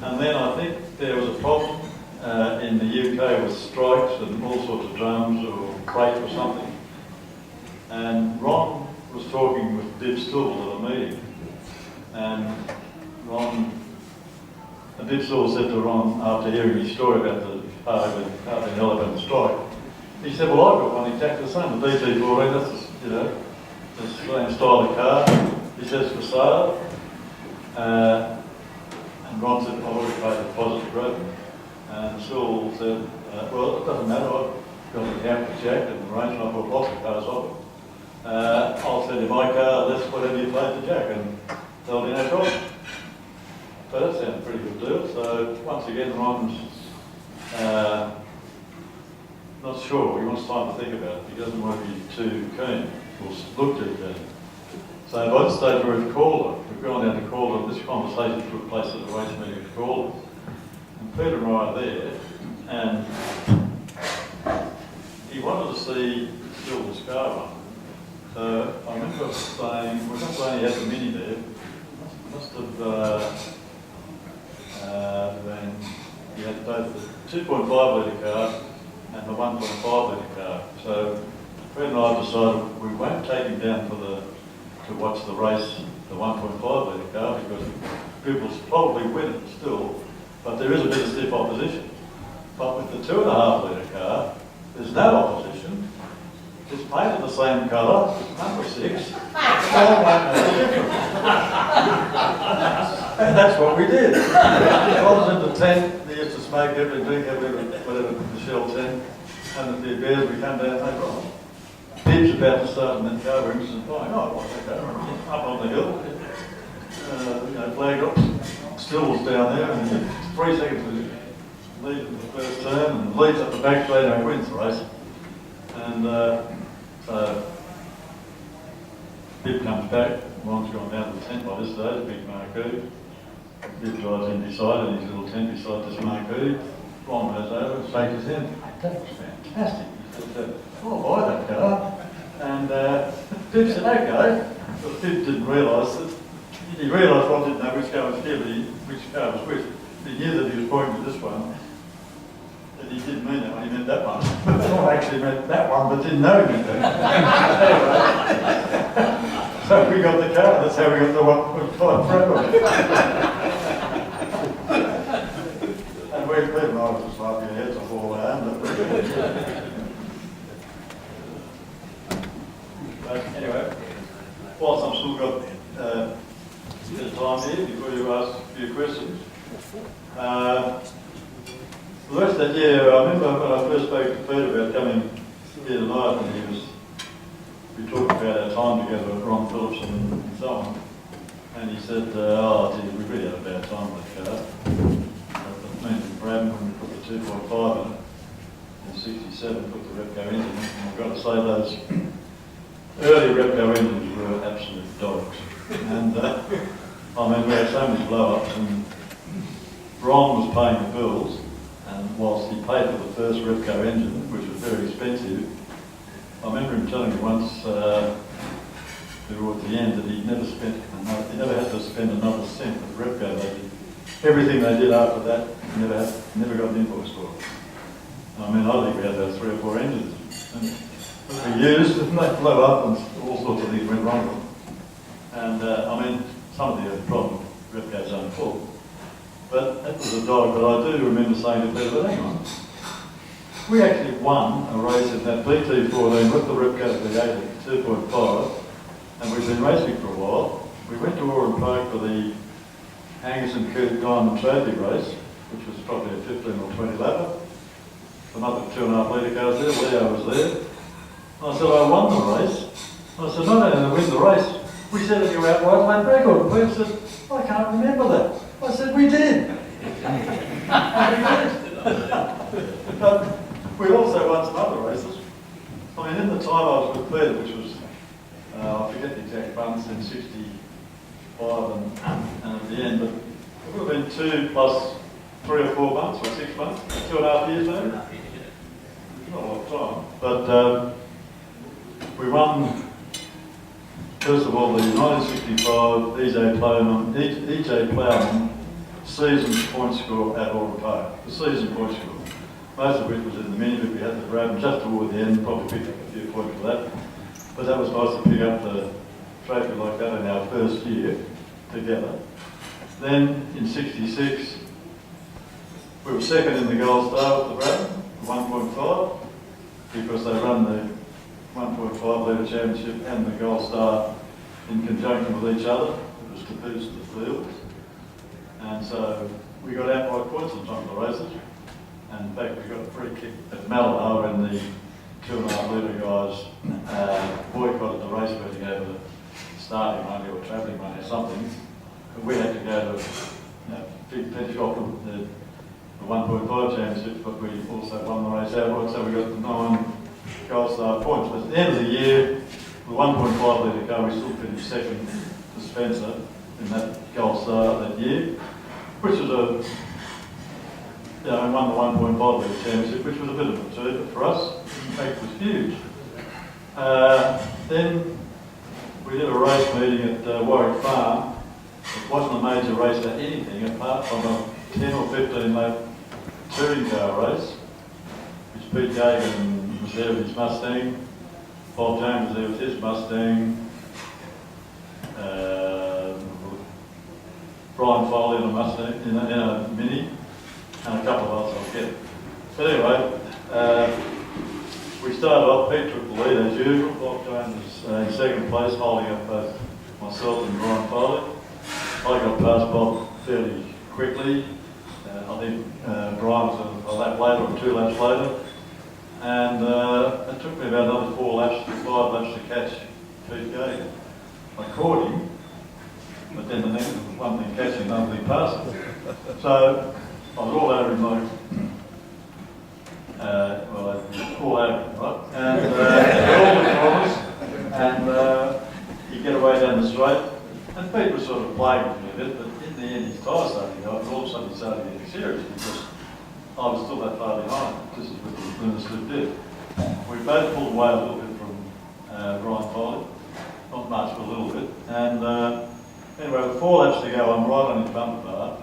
B: And then I think there was a problem in the UK with strikes and all sorts of drums or crate or something. And Ron was talking with Dib Stubble at a meeting, and Dib Stubble said to Ron, after hearing his story about the Harvey and Elephant strike, he said, well, I've got one exactly the same, the BT14, that's, the same style of car. He says, for sale. And Ron said, I've already paid the deposit to Bradman. And Sewell said, well, it doesn't matter, I've got an account with Jack and arranged, I've got lots of cars off it. I'll send you my car, less whatever you paid to Jack, and there'll be no problem. So that sounds a pretty good deal. So once again, Ron's not sure. He wants time to think about it. He doesn't want to be too keen or look too keen. So by the stage where we've called her, we've gone down to call her. This conversation took place at the race meeting at Call. And Peter and I are there, and he wanted to see Silver's car run. So I remember saying, we're not saying he had the Mini there. Must have then he had both the 2.5 litre car and the 1.5 litre car. So Fred and I decided we won't take him down to watch the race, the 1.5 litre car, because people probably win it still, but there is a bit of stiff opposition. But with the 2.5 litre car, there's no opposition. It's painted the same colour, number 6, all won't make a difference. And that's what we did. I was in the tent, they used to smoke every drink, whatever the shell tent, and at the beers we come down, no problem. Dib's about to start in that car, we're instant flying. Oh, okay, up on the hill, flag drops, stills down there, and 3 seconds to lead in the first turn, and leads up the back straight and wins the race. And so Dib comes back, Ron's gone down to the tent by this stage, a big marquee. Dib drives in beside in his little tent beside this marquee. Ron goes over and shakes his hand. That was fantastic. He said, I'll buy that car. And Dib said, okay. But Dib didn't realise that, he realised Ron didn't know which car was here, which car was which. He knew that he was pointing to this one. He didn't mean that one, he meant that one. I actually meant that one, but didn't know he meant that. Anyway, so we got the car, that's how we got the 1.5 forever. And we Peter and I was just laughing our heads off all around. But anyway, whilst I've still got a bit of time here before you ask a few questions. The rest of that year, I remember when I first spoke to Peter about coming here tonight, and we talked about our time together with Ron Phillips and so on, and he said, oh gee, we really had a bad time with that car. Me and Brad, when we put the 2.5 in it, in 67, put the Repco engine in, and I've got to say those early Repco engines were absolute dogs. And I mean, we had so many blow-ups, and Ron was paying the bills. And whilst he paid for the first Repco engine, which was very expensive, I remember him telling me once towards the end that he never had to spend another cent with Repco. Everything they did after that, he never got an invoice for it. I mean, I think we had about 3 or 4 engines and we used, and they blew up and all sorts of things went wrong with them. And I mean, some of the other problem, Repco's own fault. But that was a dog, but I do remember saying to Peter, but hang on, we actually won a race in that BT14 with the Repco V8 at 2.5, and we've been racing for a while. We went to Oran Park for the Angus and Kirk Diamond Trophy race, which was probably a 15 or 20 lapper. Another 2.5 litre cars there, Leo was there. And I said, I won the race. And I said, not only did we win the race, we set a new outright lane record. And Peter said, I can't remember that. I said, we did. But we also won some other races. I mean, in the time I was with Peter, which was, I forget the exact months, in 65 and at the end, but it would have been 2 plus 3 or 4 months, or 6 months, 2.5 years maybe. Not a lot of time. But we won, first of all, the 1965 EJ Plowman season point score at Oran Park. The season point score. Most of which was in the mini, but we had to grab them just toward the end, probably picked up a few points for that. But that was nice to pick up the trophy like that in our first year together. Then in '66, we were second in the Gold Star with the Bratton, 1.5, because they run the 1.5 litre championship and the Gold Star in conjunction with each other. It was to boost the fields. And so we got out by points on some of the races. And in fact, we got a free kick at Malabar when the 2.5 litre guys boycotted the race meeting over the starting money or travelling money or something. But we had to go to big penny shop with the 1.5 championships, but we also won the race outright, so we got the 9 Gold Star points. But at the end of the year, the 1.5 litre car, we still finished second to Spencer in that Gold Star that year, which was and won the 1.5 litre championship, which was a bit of a achievement for us. In fact, it was huge. Then we did a race meeting at Warwick Farm. It wasn't a major race at anything apart from a 10 or 15 lap touring car race, which Pete Gagan was there with his Mustang, Bob James was there with his Mustang, Brian Foley in a Mustang, in a Mini, and a couple of others I'll get. But anyway, we started off, Pete took the lead as usual. Bob James was in second place, holding up both myself and Brian Foley. I got past Bob fairly quickly. I think Brian was a lap later or 2 laps later. And it took me about another 5 laps to catch Pete Gagan. I caught him, but then the next one thing catching, another thing passing. So I was all over him like, I was all over him, right? And all was and he'd get away down the straight. And Pete was sort of playing with me a bit, but in the end his tyre started to go, and all of a sudden he started getting serious because I was still that far behind. This is what the lunar slip did. We both pulled away a little bit from Brian Foley, not much, but a little bit. And anyway, with 4 laps to go, I'm right on his bumper bar,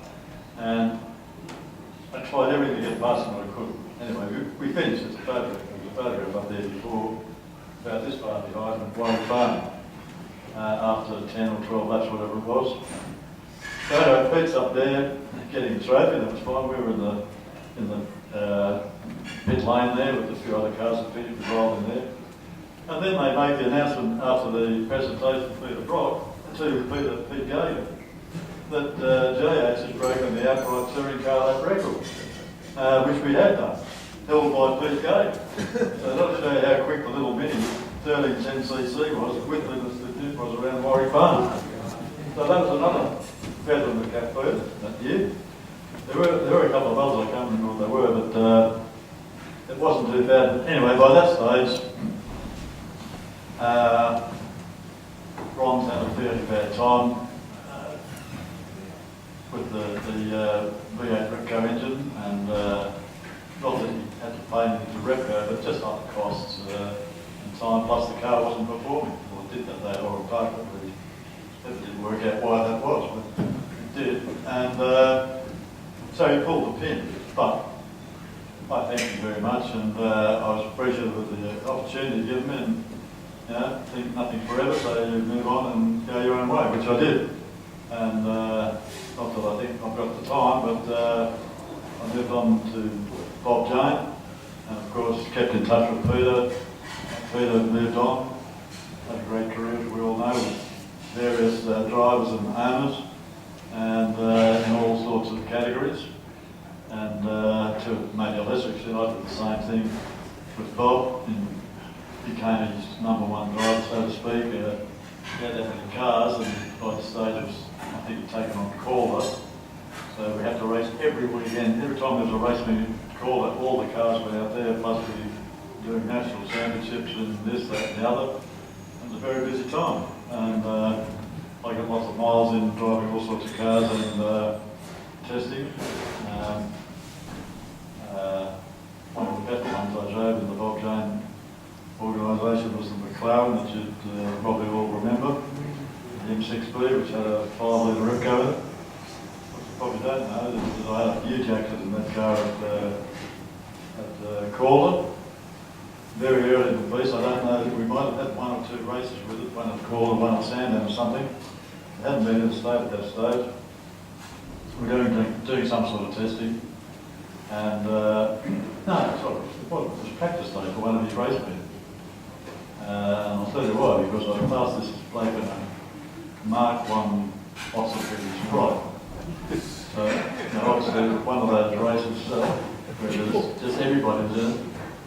B: and I tried everything to get past him, but I couldn't. Anyway, we finished. It's a photograph. There was a photograph up there before, about this far behind, at Warwick Farm. After 10 or 12 laps, whatever it was. So anyway, Pete's up there getting the trophy. That was fine. We were in the pit lane there with a few other cars that Pete was rolling there. And then they make the announcement after the presentation to Peter Brock, to Pete Gagan, that JH had broken the outright touring car lap record, which we had done, held by Pete Gagan. So that'll show you how quick the little mini 1310cc was, with the was around Warwick Farm. So that was another feather in the cap for us that year. There were a couple of others, I can't remember what they were, but it wasn't too bad. Anyway, by that stage, Ron's had a fairly bad time with the V8 Repco engine, and not that he had to pay anything to Repco, but just other costs and time, plus the car wasn't performing. Did that day at Oral Park, but we never did work out why that was, but it did. And so he pulled the pin, but I thank him very much, and I was appreciative of the opportunity given me, and think nothing forever, so you move on and go your own way, which I did. And not that I think I've got the time, but I moved on to Bob Jane, and of course kept in touch with Peter. Peter moved on. Had a great career, as we all know, with various drivers and owners, and in all sorts of categories. And to maybe a lesser extent, I did the same thing with Bob. He became his #1 driver, so to speak. He had that many cars, and by the stage of, I think, he'd taken on Calder. So we had to race every weekend. Every time there was a race meeting at Calder, all the cars were out there, plus we were doing national championships and this, that, and the other. It was a very busy time, and I got lots of miles in driving all sorts of cars and testing. One of the better ones I drove in the Bob Jane organisation was the McLaren, that you'd probably all remember, the M6B, which had a 5 litre Repco in it. What you probably don't know is that I had a huge accident in that car at Calder. very early in the piece. I don't know, we might have had one or two races with it, one at Call and one at Sandown or something. It hadn't been in the state at that stage. We're doing some sort of testing. And, no, sorry, it was practice day for one of his race men. And I'll tell you why, because I passed this bloke in a Mark 1 Oxford Sprite. So, you know, obviously, one of those races where there's just everybody was in it.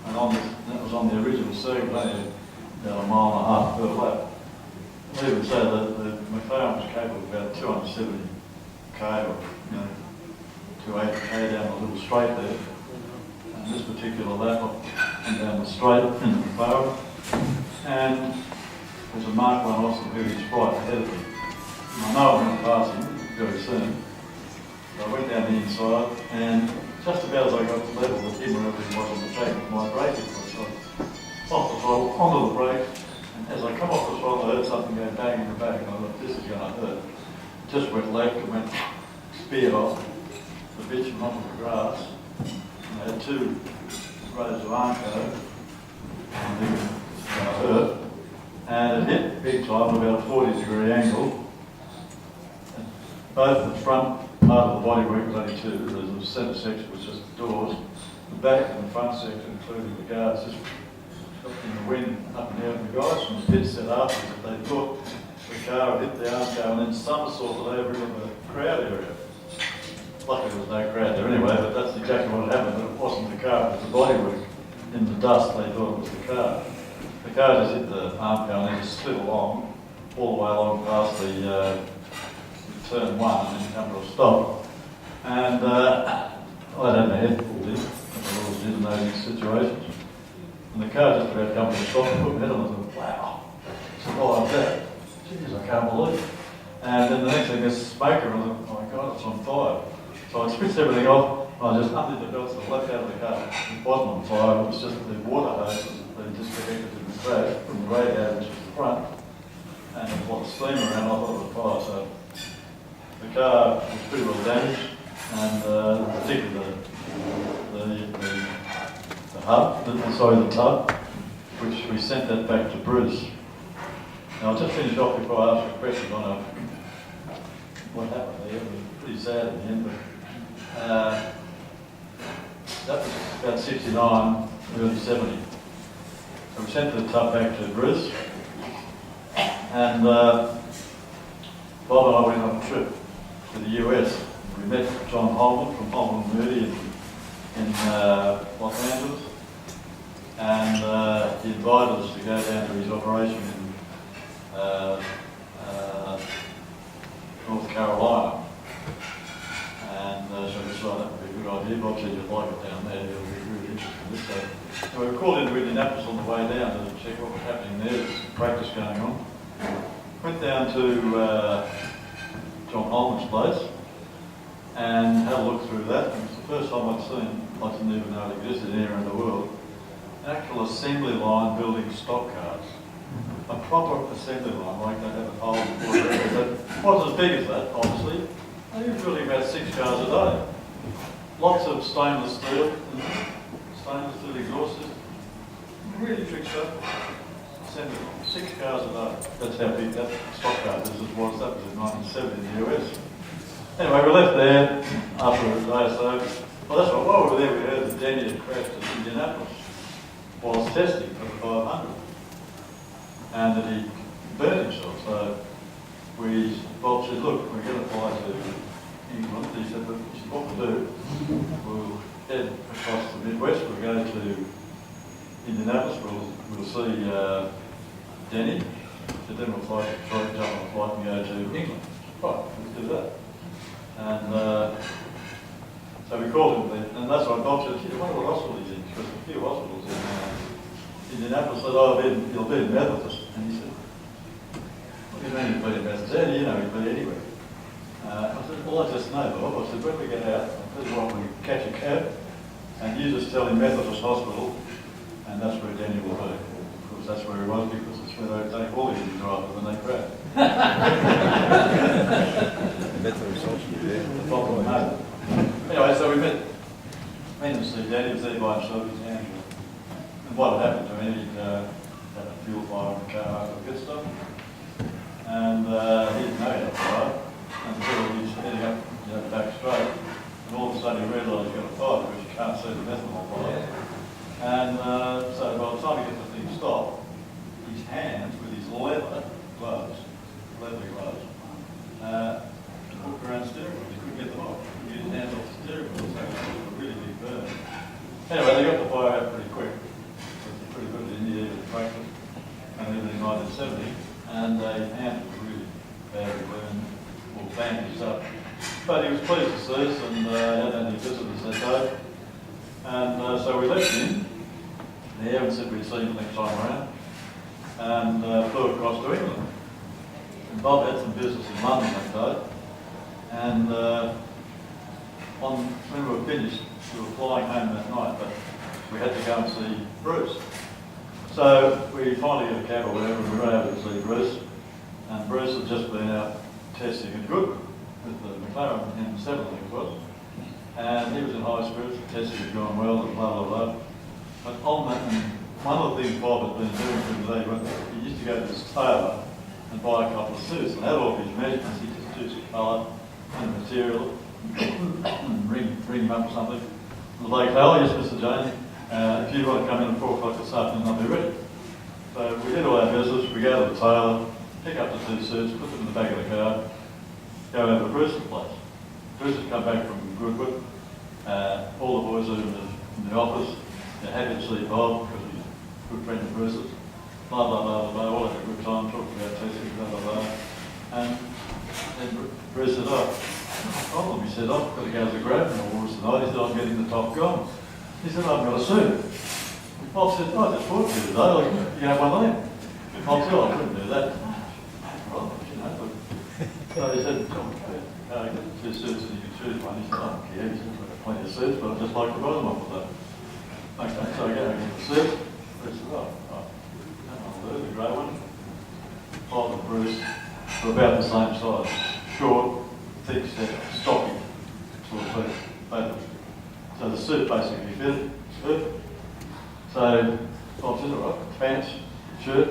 B: And that was on the original circuit, only about a mile and a half per lap. We would say that the McLaren was capable of about 270k or, 280k down a little straight there. And this particular lap went down the straight in the McLaren. And there's a Mark 1 Austin very Sprite ahead of me. And I know I'm going to pass him very soon. So I went down the inside, and just about as I got to level with him, wherever he was on the track with my braking foot, so off the throttle, onto the brakes, and as I come off the throttle, I heard something go bang in the back, and I thought, this is going to hurt. It just went left and went speared off the bitumen onto the grass, and I had 2 rows of armco, and it hurt, and it hit big time at about a 40-degree angle. Both the front part of the bodywork was only 2. The centre section was just the doors. The back and the front section, including the guards, just got in the wind up and down. And the guys from the pit said afterwards that they thought the car had hit the armco and then somersaulted over in the crowd area. Luckily there was no crowd there anyway, but that's exactly what happened. But it wasn't the car, it was the bodywork. In the dust they thought it was the car. The car just hit the armco and then just slid along, all the way along past the turn 1 and then come to a stop. And I don't know, head pulled in, I always did in those situations. And the car just about come to a stop and put my head on it and I thought, wow, survived that. Jeez, I can't believe it. And then the next thing is smoke, and I thought, oh my God, it's on fire. So I switched everything off, and I just undid the belts to the left out of the car. It wasn't on fire, it was just the water hose that had disconnected in the crash from the radiator, which was the front. And there was a lot of steam around, I thought it was fire. So the car was pretty well damaged, and particularly the tub, which we sent that back to Bruce. Now I'll just finish off before I ask a question on what happened there. It was pretty sad in the end, but that was about 69, early 70. So we sent the tub back to Bruce, and Bob and I went on a trip to the US. We met John Holman from Holman Moody in Los Angeles, and he invited us to go down to his operation in North Carolina. And so we decided that would be a good idea. Bob said you'd like it down there, you'll be really interested in this. So we were called into Indianapolis on the way down to check what was happening there. There's practice going on. Went down to John Holman's place and had a look through that. It was the first time I'd seen, I didn't even know it existed anywhere in the world, an actual assembly line building stock cars. A proper assembly line, like they have at Harvey, but wasn't as big as that, obviously. They were building about 6 cars a day. Lots of stainless steel exhaust system. Really fixed up. Assembly line, 6 cars a day. That's how big that stock car business was. That was in 1970 in the US. Anyway, we left there after a day or so. Well, that's right. While we were there, we heard that Denny had crashed in Indianapolis whilst testing for the 500. And that he burnt himself. So Bob said, look, we're going to fly to England. He said, look, what we'll do, we'll head across the Midwest, we'll go to Indianapolis, we'll see Denny, so then we'll fly, try to jump on a flight and go to England. Right, let's do that. And so we called him there, and that's why Bob said, I wonder what hospital he's in, because there's a few hospitals in Indianapolis. Said, oh, he'll be in Methodist. And he said, what do you mean he'll be in Methodist? How do you know he'll be anywhere? I said, well, I just know, Bob. I said, when we get out, I'll tell you what, we catch a cab, and you just tell him Methodist Hospital, and that's where Danny will be. Of course, that's where he was, because it's where they take all the drivers when they crash.
D: Methodist Hospital, yeah.
B: The problem Anyway, so we met and see Danny, was there by himself, his hands were And what had happened to him, he'd had a fuel fire in the car over pit stop, and he didn't know he had a fire until he was heading up, back straight, and all of a sudden he realised he got a fire because you can't see the methanol fire. And so by the time he gets the thing stopped, his hands with his leather gloves, hooked around steering wheel. He couldn't get them off. He didn't handle the steering wheel, so it was a really big burn. Anyway, they got the fire out pretty quick. It was pretty good in the year of practice, and even in 1970, and they handled it really badly burned, all bandaged up. But he was pleased to see us, and had any visitors that day. And so we left him there and said we'd see him next time around, and flew across to England. And Bob had some business in London that day, and when we were finished, we were flying home that night, but we had to go and see Bruce. So we finally got a cab or whatever, and we were able to see Bruce, and Bruce had just been out testing at Goodwood with the McLaren M7, I think it was. And he was in high spirits, the testing had gone well, and blah, blah, blah. But on that, and one of the things Bob had been doing for the day, he used to go to his tailor and buy a couple of suits, and had all of his measurements. He just choose a colour and material, and ring him up or something. And the bloke said, "Oh yes, Mr. Jones, if you want to come in at 4 o'clock this afternoon, I'll be ready." So we did all our business, we go to the tailor, pick up the 2 suits, put them in the back of the car, go over to Bruce's place. Bruce had come back from Goodwood, all the boys are in the office, they're happy to see Bob because he's a good friend of Bruce's. Blah, blah, blah, blah, blah, all had a good time, talking about testing, blah, blah, blah. And then Bruce said, "Oh, no problem." He said, "I've got to go to the Grosvenor Awards tonight." He said, "I'm getting the top gone." He said, "I've got a suit." Bob said, "I just bought you today, like, you can have one of them." Bob said, "Oh, I couldn't do that." Well, you know, but so he said, "Get 2 suits and you can choose one." He said, "I don't care." He said, "I've got plenty of suits, but I'd just like to buy them off of that." Okay, so I go and get the suit. Bruce said, "Oh, the grey one." Bob and Bruce were about the same size. Short, thick set, stocky, sort of both. So the suit basically fit. So Bob said, "All right, pants, shirt,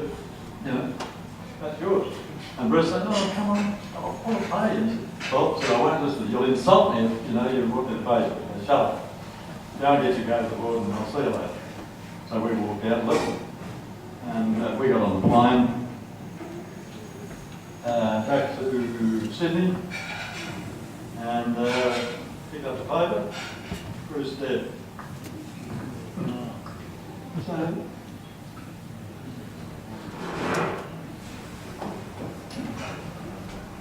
B: that's yours." And Bruce said, "Oh, come on, I'll pay you." Bob said, "I won't listen. You'll insult me if you walk in the face. Shut up. Go and get your go to the board and I'll see you later." So we walked out and left them. And we got on the plane back to Sydney and picked up the paper. Bruce dead. So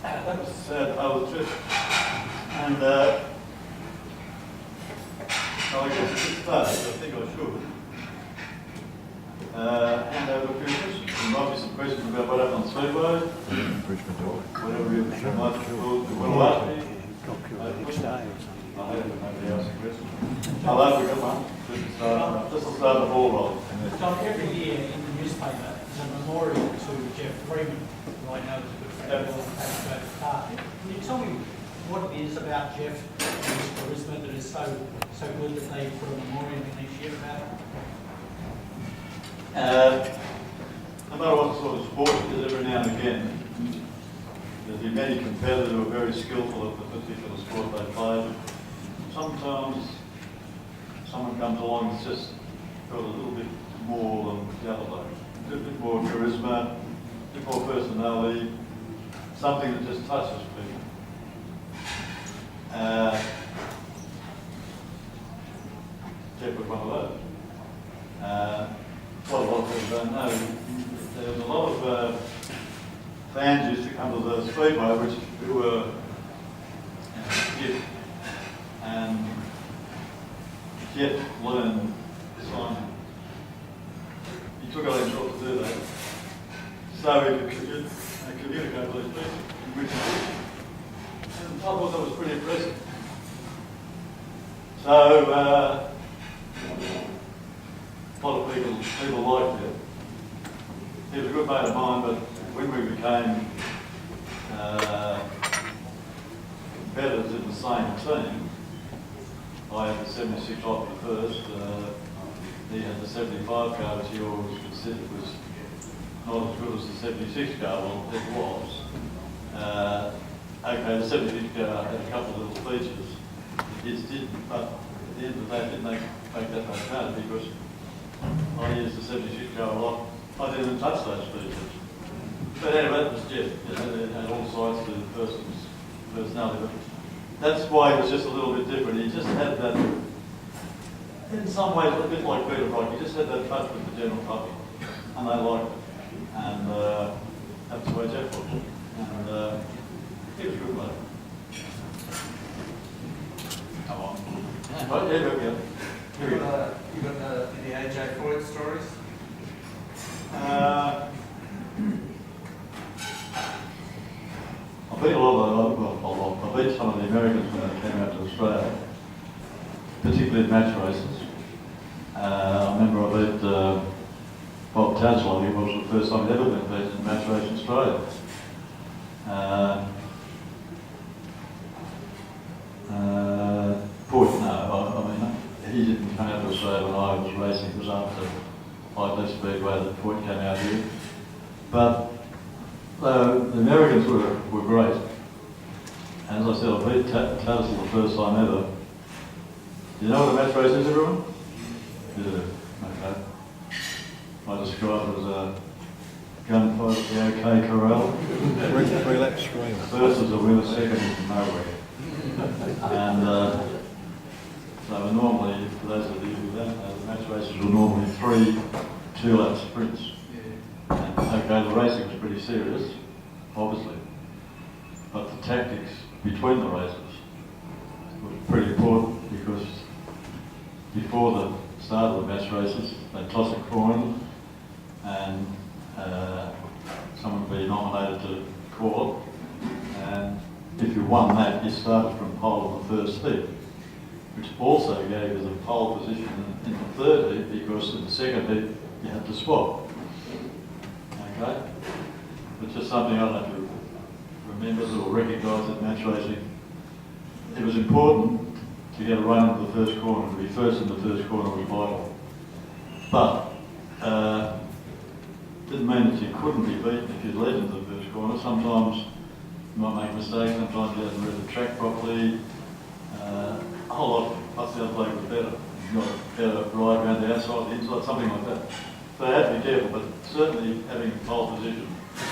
B: that was a sad part of the trip. And I guess at this stage, I think I should hand over a few questions. There might be some questions about what happened on Speedway, whatever you might want to ask me. I hope nobody else has a question. I'll have got one. Just to start the ball rolling.
E: John, every year in the newspaper is a memorial to Jeff Freeman, who I know is a good friend of all the party. Can you tell me what it is about Jeff and his charisma that is so good that they put a memorial in each year about it?
B: No matter what sort of sport it is, every now and again, there'll be many competitors who are very skillful at the particular sport they play. Sometimes someone comes along that's just got a little bit more than the other bloke. A bit more charisma, a bit more personality, something that just touches people. Jeff was one of those. What a lot of people don't know, there was a lot of fans used to come to the Speedway who were Jeff, and Jeff learned signing. He took on himself to do that, so he could communicate with these people, which he did. And I thought that was pretty impressive. So, a lot of people liked it. He was a good mate of mine, but when we became competitors in the same team, I had the 76 off the first, he had the 75 car, which he always considered was not as good as the 76 car. Well, it was. Okay, the 76 car had a couple of little features. His didn't, but at the end of the day, it didn't make that much matter because I used the 76 car a lot. I didn't even touch those features. But anyway, that was Jeff. You know, it had all sides to the person's personality. But that's why it was just a little bit different. He just had that, in some ways, a bit like Peter Brock, he just had that touch with the general public. And they liked it. And that's the way Jeff was. And he was a good bloke. Come on. Right, yeah, here we go.
C: You got any AJ Floyd stories?
B: I beat a lot of I beat some of the Americans when they came out to Australia, particularly in match races. I remember I beat Bob Taslow. It was the first time he'd ever been beaten in match race in Australia. He didn't come out to Australia when I was racing. It was after Lightlift Speedway that Point came out here. But the Americans were great. And as I said, I beat Tattersall the first time ever. Do you know what a match race is, everyone? You do. Okay. I describe it as a gunfight at the OK Corral.
D: Three-lap screamer.
B: Versus a winner, second is nowhere. And so normally, for those of you who don't know, the match races were normally 3 two-lap sprints. And okay, the racing was pretty serious, obviously, but the tactics between the races was pretty important because before the start of the match races, they toss a coin and someone would be nominated to court, and if you won that, you started from pole in the first heat, which also gave you the pole position in the third heat because in the second heat you had to swap. Okay? It's just something I don't know if you remember or recognise in match racing. It was important to get a run into the first corner. To be first in the first corner was vital. But didn't mean that you couldn't be beaten if you led into the first corner. Sometimes you might make mistakes, sometimes you haven't read the track properly. A whole lot of what's the other bloke was better. You got a better ride around the outside, the inside, something like that. So you have to be careful, but certainly having pole position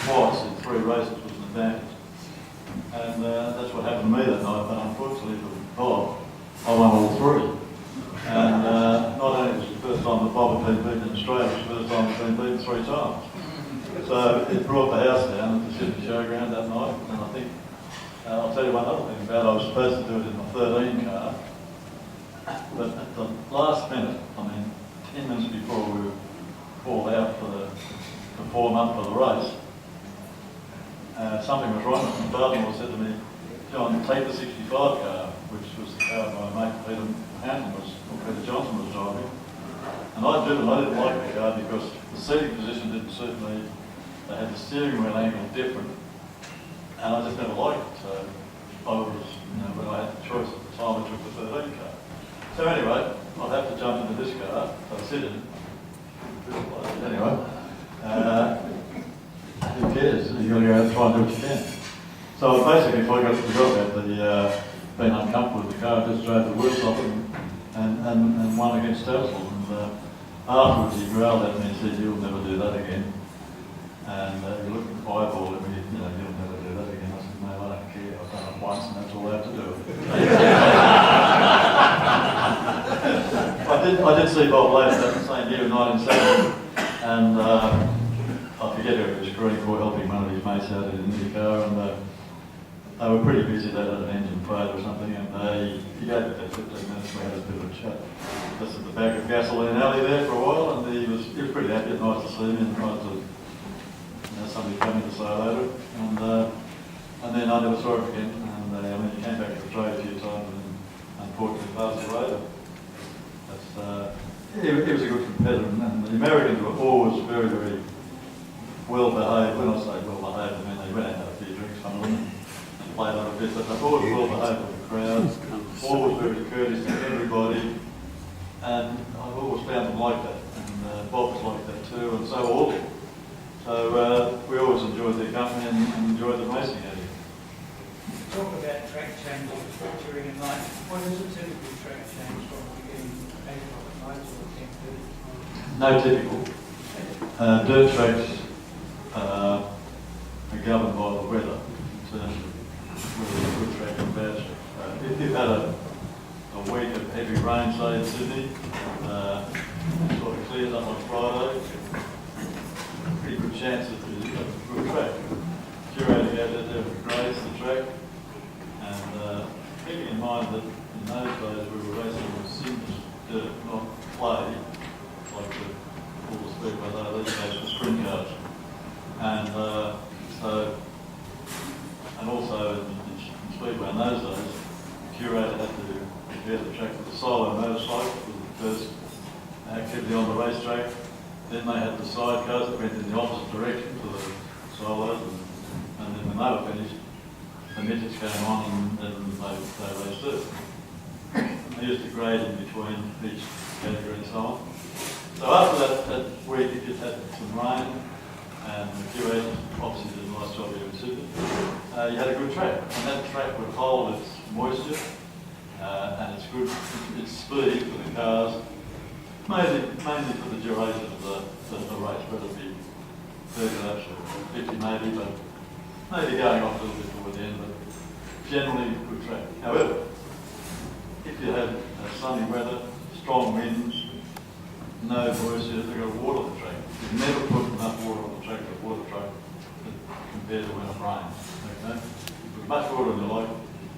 B: twice in 3 races was an advantage. And that's what happened to me that night, but unfortunately for Bob, I won all 3. And not only was it the first time that Bob had been beaten in Australia, it was the first time he'd been beaten 3 times. So it brought the house down at the Sydney Showground that night, and I think, I'll tell you one other thing about it, I was supposed to do it in my 13 car, but at the last minute, 10 minutes before we were called out for the form-up for the race, something was wrong. My father-in-law said to me, John, take the 65 car, which was the car my mate Peter Johnson was driving. And I didn't like the car because the seating position didn't suit me. They had the steering wheel angle different, and I just never liked it. So I was, when I had the choice at the time, I took the 13 car. So anyway, I'll have to jump into this car, so I sit in. Anyway, who cares? You've got to go out and try and do what you can. So basically, if I got the job out the being uncomfortable with the car, I just drove the wheels off and won against Tattersall. And afterwards, he growled at me and said, "You'll never do that again." And he looked at the fireball at me, "You'll never do that again." I said, "No, I don't care. I've done it once, and that's all I have to do." I did see Bob later that same year in 1970, and I forget who he was screening for, helping one of his mates out in the car, and they were pretty busy. They had an engine failure or something, and he gave it that 15 minutes. We had a bit of a chat just at the back of Gasoline Alley there for a while, and he was pretty happy. It's nice to see him, and nice to somebody coming to say hello. And then I never saw him again, and he came back to the trade a few times, and unfortunately passed away. He was a good competitor, and the Americans were always very, very well behaved. When I say well behaved, I mean they went out and had a few drinks, some of them, and played a little bit, but they're always well behaved with the crowd, always very courteous to everybody. And I've always found them like that, and Bob's like that too, and so all. So we always enjoyed their company and enjoyed the racing at it.
C: Talk about track changes during a night. What is a typical track change from the beginning, 8 o'clock at night or 10:30?
B: No typical. Dirt tracks are governed by the weather in terms of whether it's a good track or bad track. If you've had a week of heavy rain, say in Sydney, sort of clears up on Friday, pretty good chance that you've got a good track. Curator goes out there and grades the track, and keeping in mind that in those days we were racing with Sydney dirt, not clay, like all the speed by these days for sprint cars. And and also in Speedway in those days, the curator had to prepare the track for the solo motorcycle, which was the first activity on the racetrack. Then they had the sidecars that went in the opposite direction to the solos, and then when they were finished, the midgets came on and they raced it. They used to grade in between each category and so on. So after that week, it just had some rain, and the curator obviously did a nice job here in Sydney. You had a good track, and that track would hold its moisture and its good, its speed for the cars, mainly for the duration of the race, whether it be 30 laps or 50 maybe, but maybe going off a little bit toward the end, but generally good track. However, if you had sunny weather, strong winds, no moisture, they've got to water the track. You never put enough water on the track to water the track compared to when it rains. Okay? You put as much water as you like,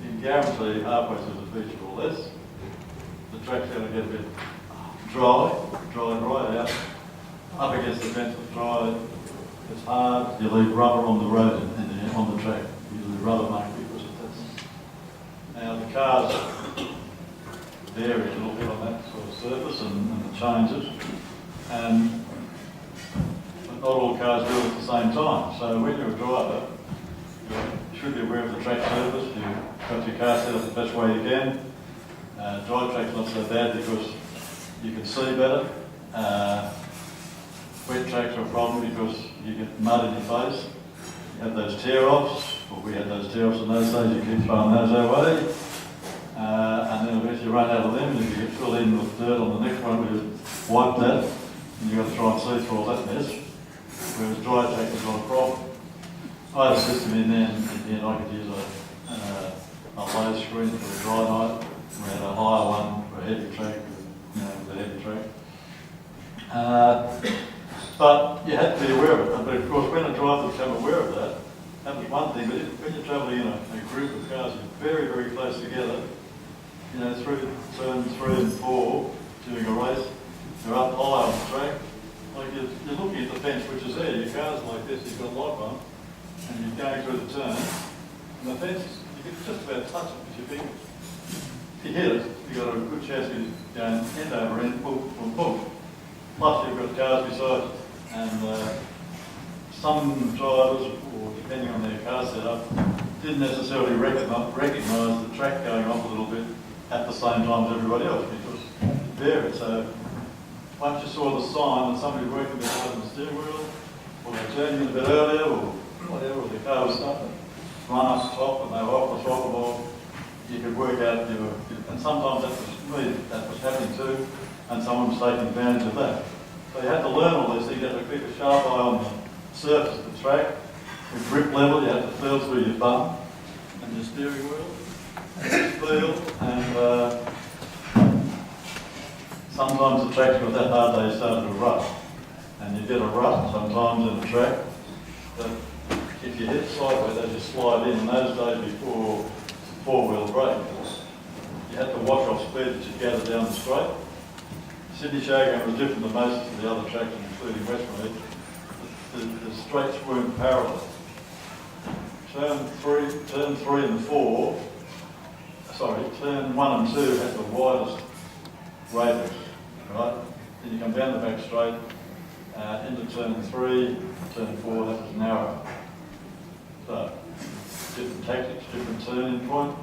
B: you can guarantee halfway through the feature or less, the track's going to get a bit dry out, up against the fence, it's dry, it's hard, you leave rubber on the road and on the track. You leave rubber mark because of this. Now the cars vary a little bit on that sort of surface and the changes, but not all cars do it at the same time. So when you're a driver, you should be aware of the track surface. You've got your car set up the best way you can. Dry track's not so bad because you can see better. Wet tracks are a problem because you get mud in your face. You have those tear-offs, or we had those tear-offs in those days, you keep throwing those our way. And then eventually you run out of them, and if you get filled in with dirt on the next one, you wipe that, and you've got to try and see through all that mess. Whereas dry track is not a problem. I had a system in there, and I could use a low screen for a dry night. We had a higher one for a heavy track, with a heavy track. But you had to be aware of it. But of course, when a driver became aware of that, that was one thing. But when you're travelling in a group of cars very, very close together, through turns 3 and 4 doing a race, you're up high on the track. Like you're looking at the fence which is there. Your car's like this, you've got a light on, and you're going through the turn, and the fence, you can just about touch it with your fingers. If you hit it, you've got a good chance of going end over end, boom, boom, boom. Plus you've got cars beside you. And some drivers, or depending on their car setup, didn't necessarily recognise the track going off a little bit at the same time as everybody else because it varied. So once you saw the sign that somebody working behind the steering wheel, or they turned in a bit earlier, or whatever, or the car was starting to run up the top and they were off the throttle ball, you could work out and sometimes that was me, that was happening too, and someone was taking advantage of that. So you had to learn all these things. You had to keep a sharp eye on the surface of the track. With grip level, you had to feel through your bum and your steering wheel. And sometimes the tracks got that hard they started to rut. And you get a rut sometimes in the track that if you hit sideways as you slide in those days before four-wheel brakes, you had to watch off speed that you gather down the straight. Sydney Showground was different than most of the other tracks, including Westmead. The straights weren't parallel. Turn 3 and 4, turn 1 and 2 had the widest radius, right? Then you come down the back straight, into turn 3, turn 4, that was narrow. So, different tactics, different turning point.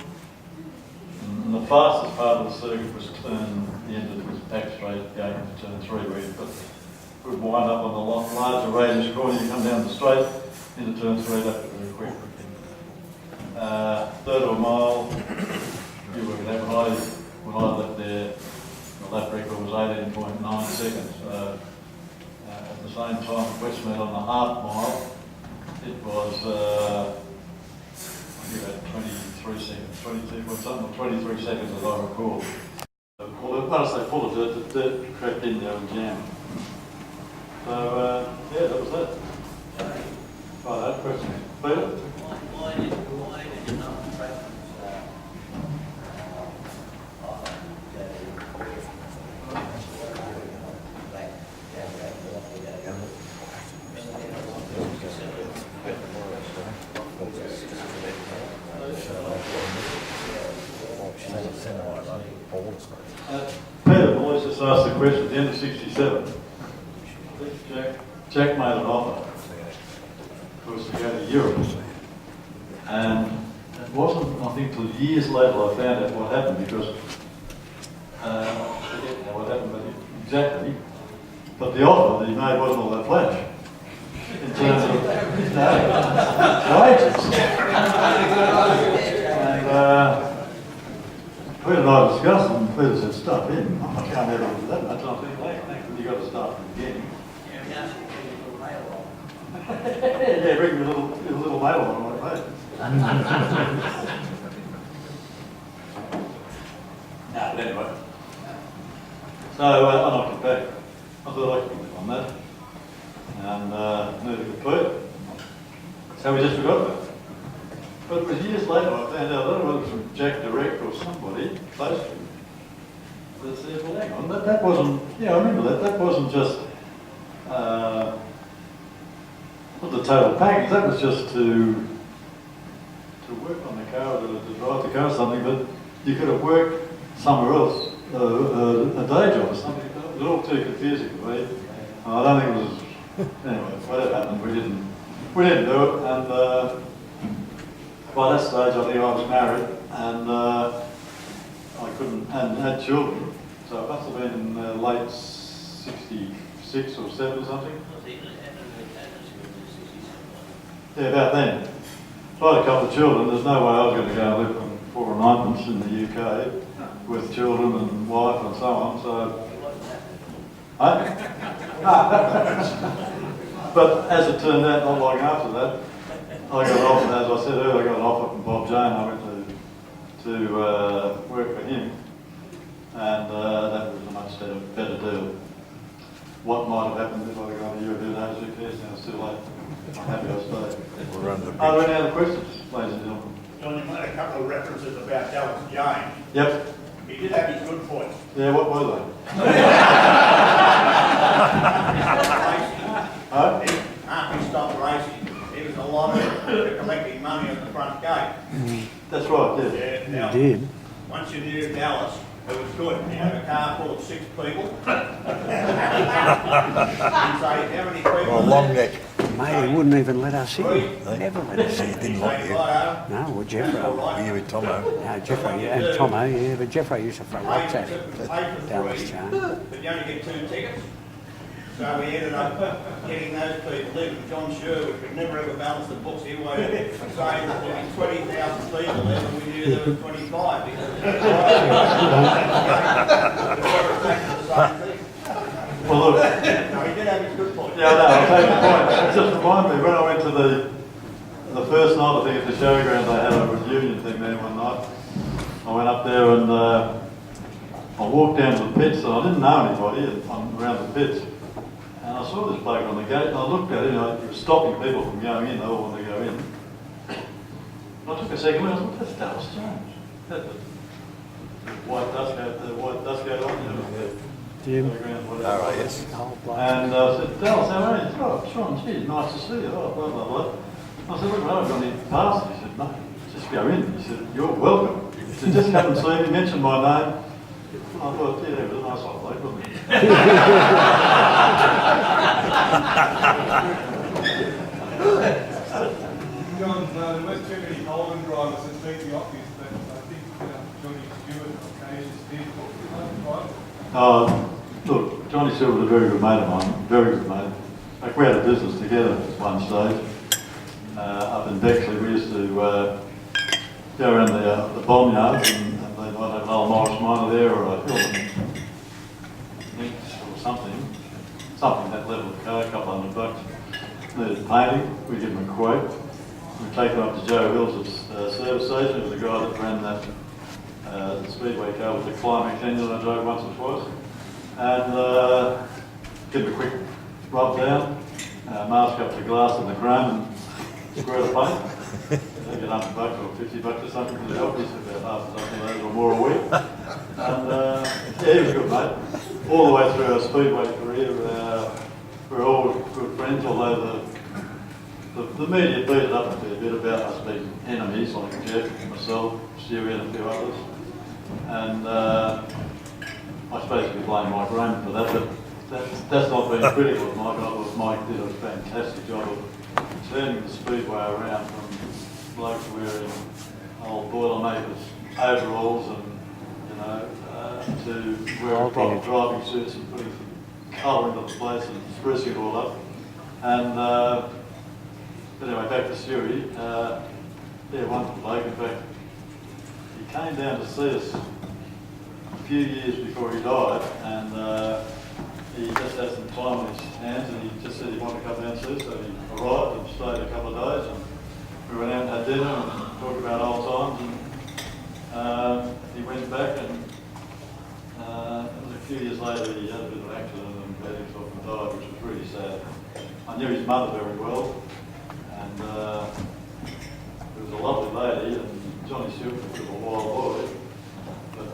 B: And the fastest part of the circuit was the end of this back straight going to turn 3, where you would wind up on the larger radius corner, you come down the straight into turn 3, that was very quick. Third of a mile, you work it out. When I left there, the lap record was 18.9 seconds. At the same time, Westmead on the half mile, it was about 23 seconds, 23 seconds as I recall. When I say full of dirt, the dirt crept in there and jammed. So, yeah, that was it. Right, that question. Peter?
F: Why did you not track
B: Peter Boyce just asked the question at the end of 67. Jack made an offer for us to go to Europe. And it wasn't, I think, till years later I found out what happened because, I forget now what happened exactly, but the offer that he made wasn't all that flash. In terms of wages. And Peter and I discussed it, and Peter said, stop in. I can't ever do that much. I'm thinking, hey, you've got to start from the beginning. Yeah, bring me a little mail on my page. No, but anyway. So I knocked it back. I thought I could live on that. And nearly complete. So we just forgot about it. But it was years later I found out that it was from Jack direct or somebody close to him that said, well, hang on, that wasn't, yeah, I remember that. That wasn't just not the total package, that was just to work on the car, to drive the car or something, but you could have worked somewhere else, a day job or something. It was all too confusing for me. I don't think it was, anyway, whatever happened, we didn't do it, and by that stage I think I was married, and I hadn't had children, so it must have been in late 66 or 7 or something. Yeah, about then. If I had a couple of children, there's no way I was going to go and live on 4 or 9 months in the UK with children and wife and so on, so... But as it turned out, not long after that, I got an offer, as I said earlier, I got an offer from Bob Jane. I went to work for him, and that was a much better deal. What might have happened if I had gone to Europe, who knows, who cares now, it's too late. I'm happy I stayed. Are there any other questions, ladies and gentlemen?
G: John, you made a couple of references about Dallas Jane.
B: Yep.
G: He did have his good points.
B: Yeah, what were they?
G: After he stopped racing, he was a lot of collecting money at the front gate.
B: That's right, yeah.
G: Yeah, now,
D: did.
G: once you knew Dallas, it was good. You had a car full of 6 people. You'd say, how many people?
H: Well, long neck.
D: Mate, he wouldn't even let us in.
G: Three.
D: Never let us
H: He
D: in.
H: didn't like you.
D: No, well, Jeffro.
H: Were you with Tomo?
D: No, Jeffro, yeah, and Tomo, yeah, but Jeffro used to throw rocks at him. Dallas Jane.
G: But you only get 2 tickets. So we ended up getting those people in. John Sherwood could never ever balance the books. He wanted saying that there was 20,000 people there, and we knew there was 25 because
B: Well, look.
G: no, he did have his good point.
B: Yeah, no, I'll take the point. It just reminded me, when I went to the first night, I think, at the showground, they had a reunion thing there one night. I went up there and I walked down to the pits, and I didn't know anybody around the pits. And I saw this bloke on the gate, and I looked at him, he was stopping people from going in, they all wanted to go in. And I took a second look, and I thought, that's Dallas Jones. That's the white dust coat on,
D: Jim.
H: Oh, yes.
B: And I said, Dallas, how are you? He said, oh, Sean, geez, nice to see you. Oh, blah, blah, blah. I said, look, I haven't got any passes. He said, no, just go in. He said, you're welcome. He said, just come and see me, mention my name. I thought, yeah, it was a nice old bloke, wasn't it?
I: John, there weren't too many Holden drivers that beat the office, but I think Johnny
B: Look, Johnny Silver's a very good mate of mine, very good mate. Like, we had a business together at one stage up in Bexley. We used to go around the bomb yards, and they might have an old Morris Minor there, or a Hilton Nicks or something that level of car, a couple $100. Needed painting, we give them a quote. We take them up to Joe Hill's service station. It was the guy that ran that the speedway car with the climax engine I drove once or twice. And give them a quick rub down, mask up the glass and the chrome and square the paint. They get $100 or $50 or something for the job. He's about half a dozen of those or more a week. And yeah, he was a good mate. All the way through our speedway career, we're all good friends, although the media beat it up a bit about us being enemies, like Jeff, myself, Stewie and a few others. And I suppose we blame Mike Raymond for that, but that's not being critical of Mike. I thought Mike did a fantastic job of turning the speedway around from blokes wearing old Boilermakers overalls and, you know, to wearing proper driving suits and putting some colour into the place and sprucing it all up. And anyway, back to Stewie. Yeah, wonderful bloke. In fact, he came down to see us a few years before he died, and he just had some time on his hands, and he just said he wanted to come down and see us, so he arrived and stayed a couple of days, and we went out and had dinner and talked about old times, and he went back, and it was a few years later he had a bit of an accident and had himself and died, which was really sad. I knew his mother very well, and it was a lovely lady, and Johnny Silver was a wild boy, but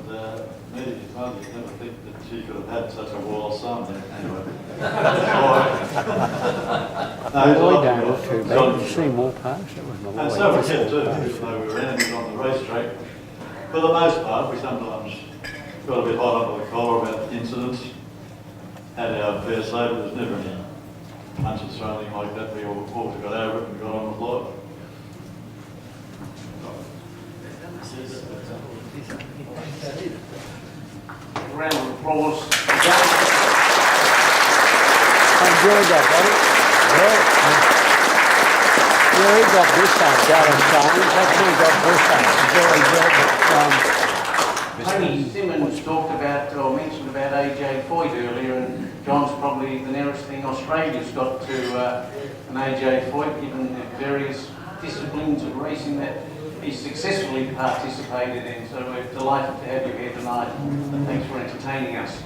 B: meeting his mother, you'd never think that she could have had such a wild son. Anyway.
D: No, don't look too bad. You see more parts, that was my
B: And so we did too, even though we were enemies on the racetrack. For the most part, we sometimes got a bit hot under the collar about incidents, had our fair say, but there was never any punches or anything like that. We all got over it and got on with life.
A: A round of applause.
D: I enjoyed that, buddy. Yeah, he got this on Dallas Jones. That's who got this on.
A: Tony Simmons talked about, or mentioned about AJ Foyt earlier, and John's probably the nearest thing Australia's got to an AJ Foyt, given the various disciplines of racing that he's successfully participated in. So we're delighted to have you here tonight, and thanks for entertaining us.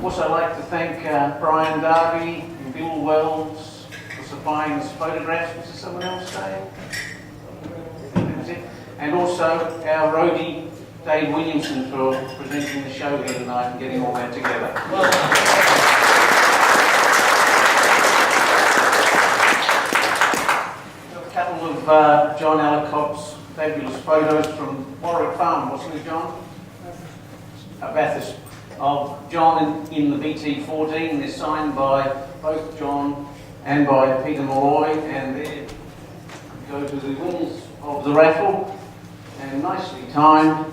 A: Also, I'd like to thank Brian Darby and Bill Wells for supplying us photographs. Was there someone else saying? That was it. And also our roadie, Dave Williamson, for presenting the show here tonight and getting all that together. A couple of John Allicott's fabulous photos from Warwick Farm, wasn't it, John? Bathurst. Of John in the BT14. They're signed by both John and by Peter Malloy, and there go to the winners of the raffle, and nicely timed.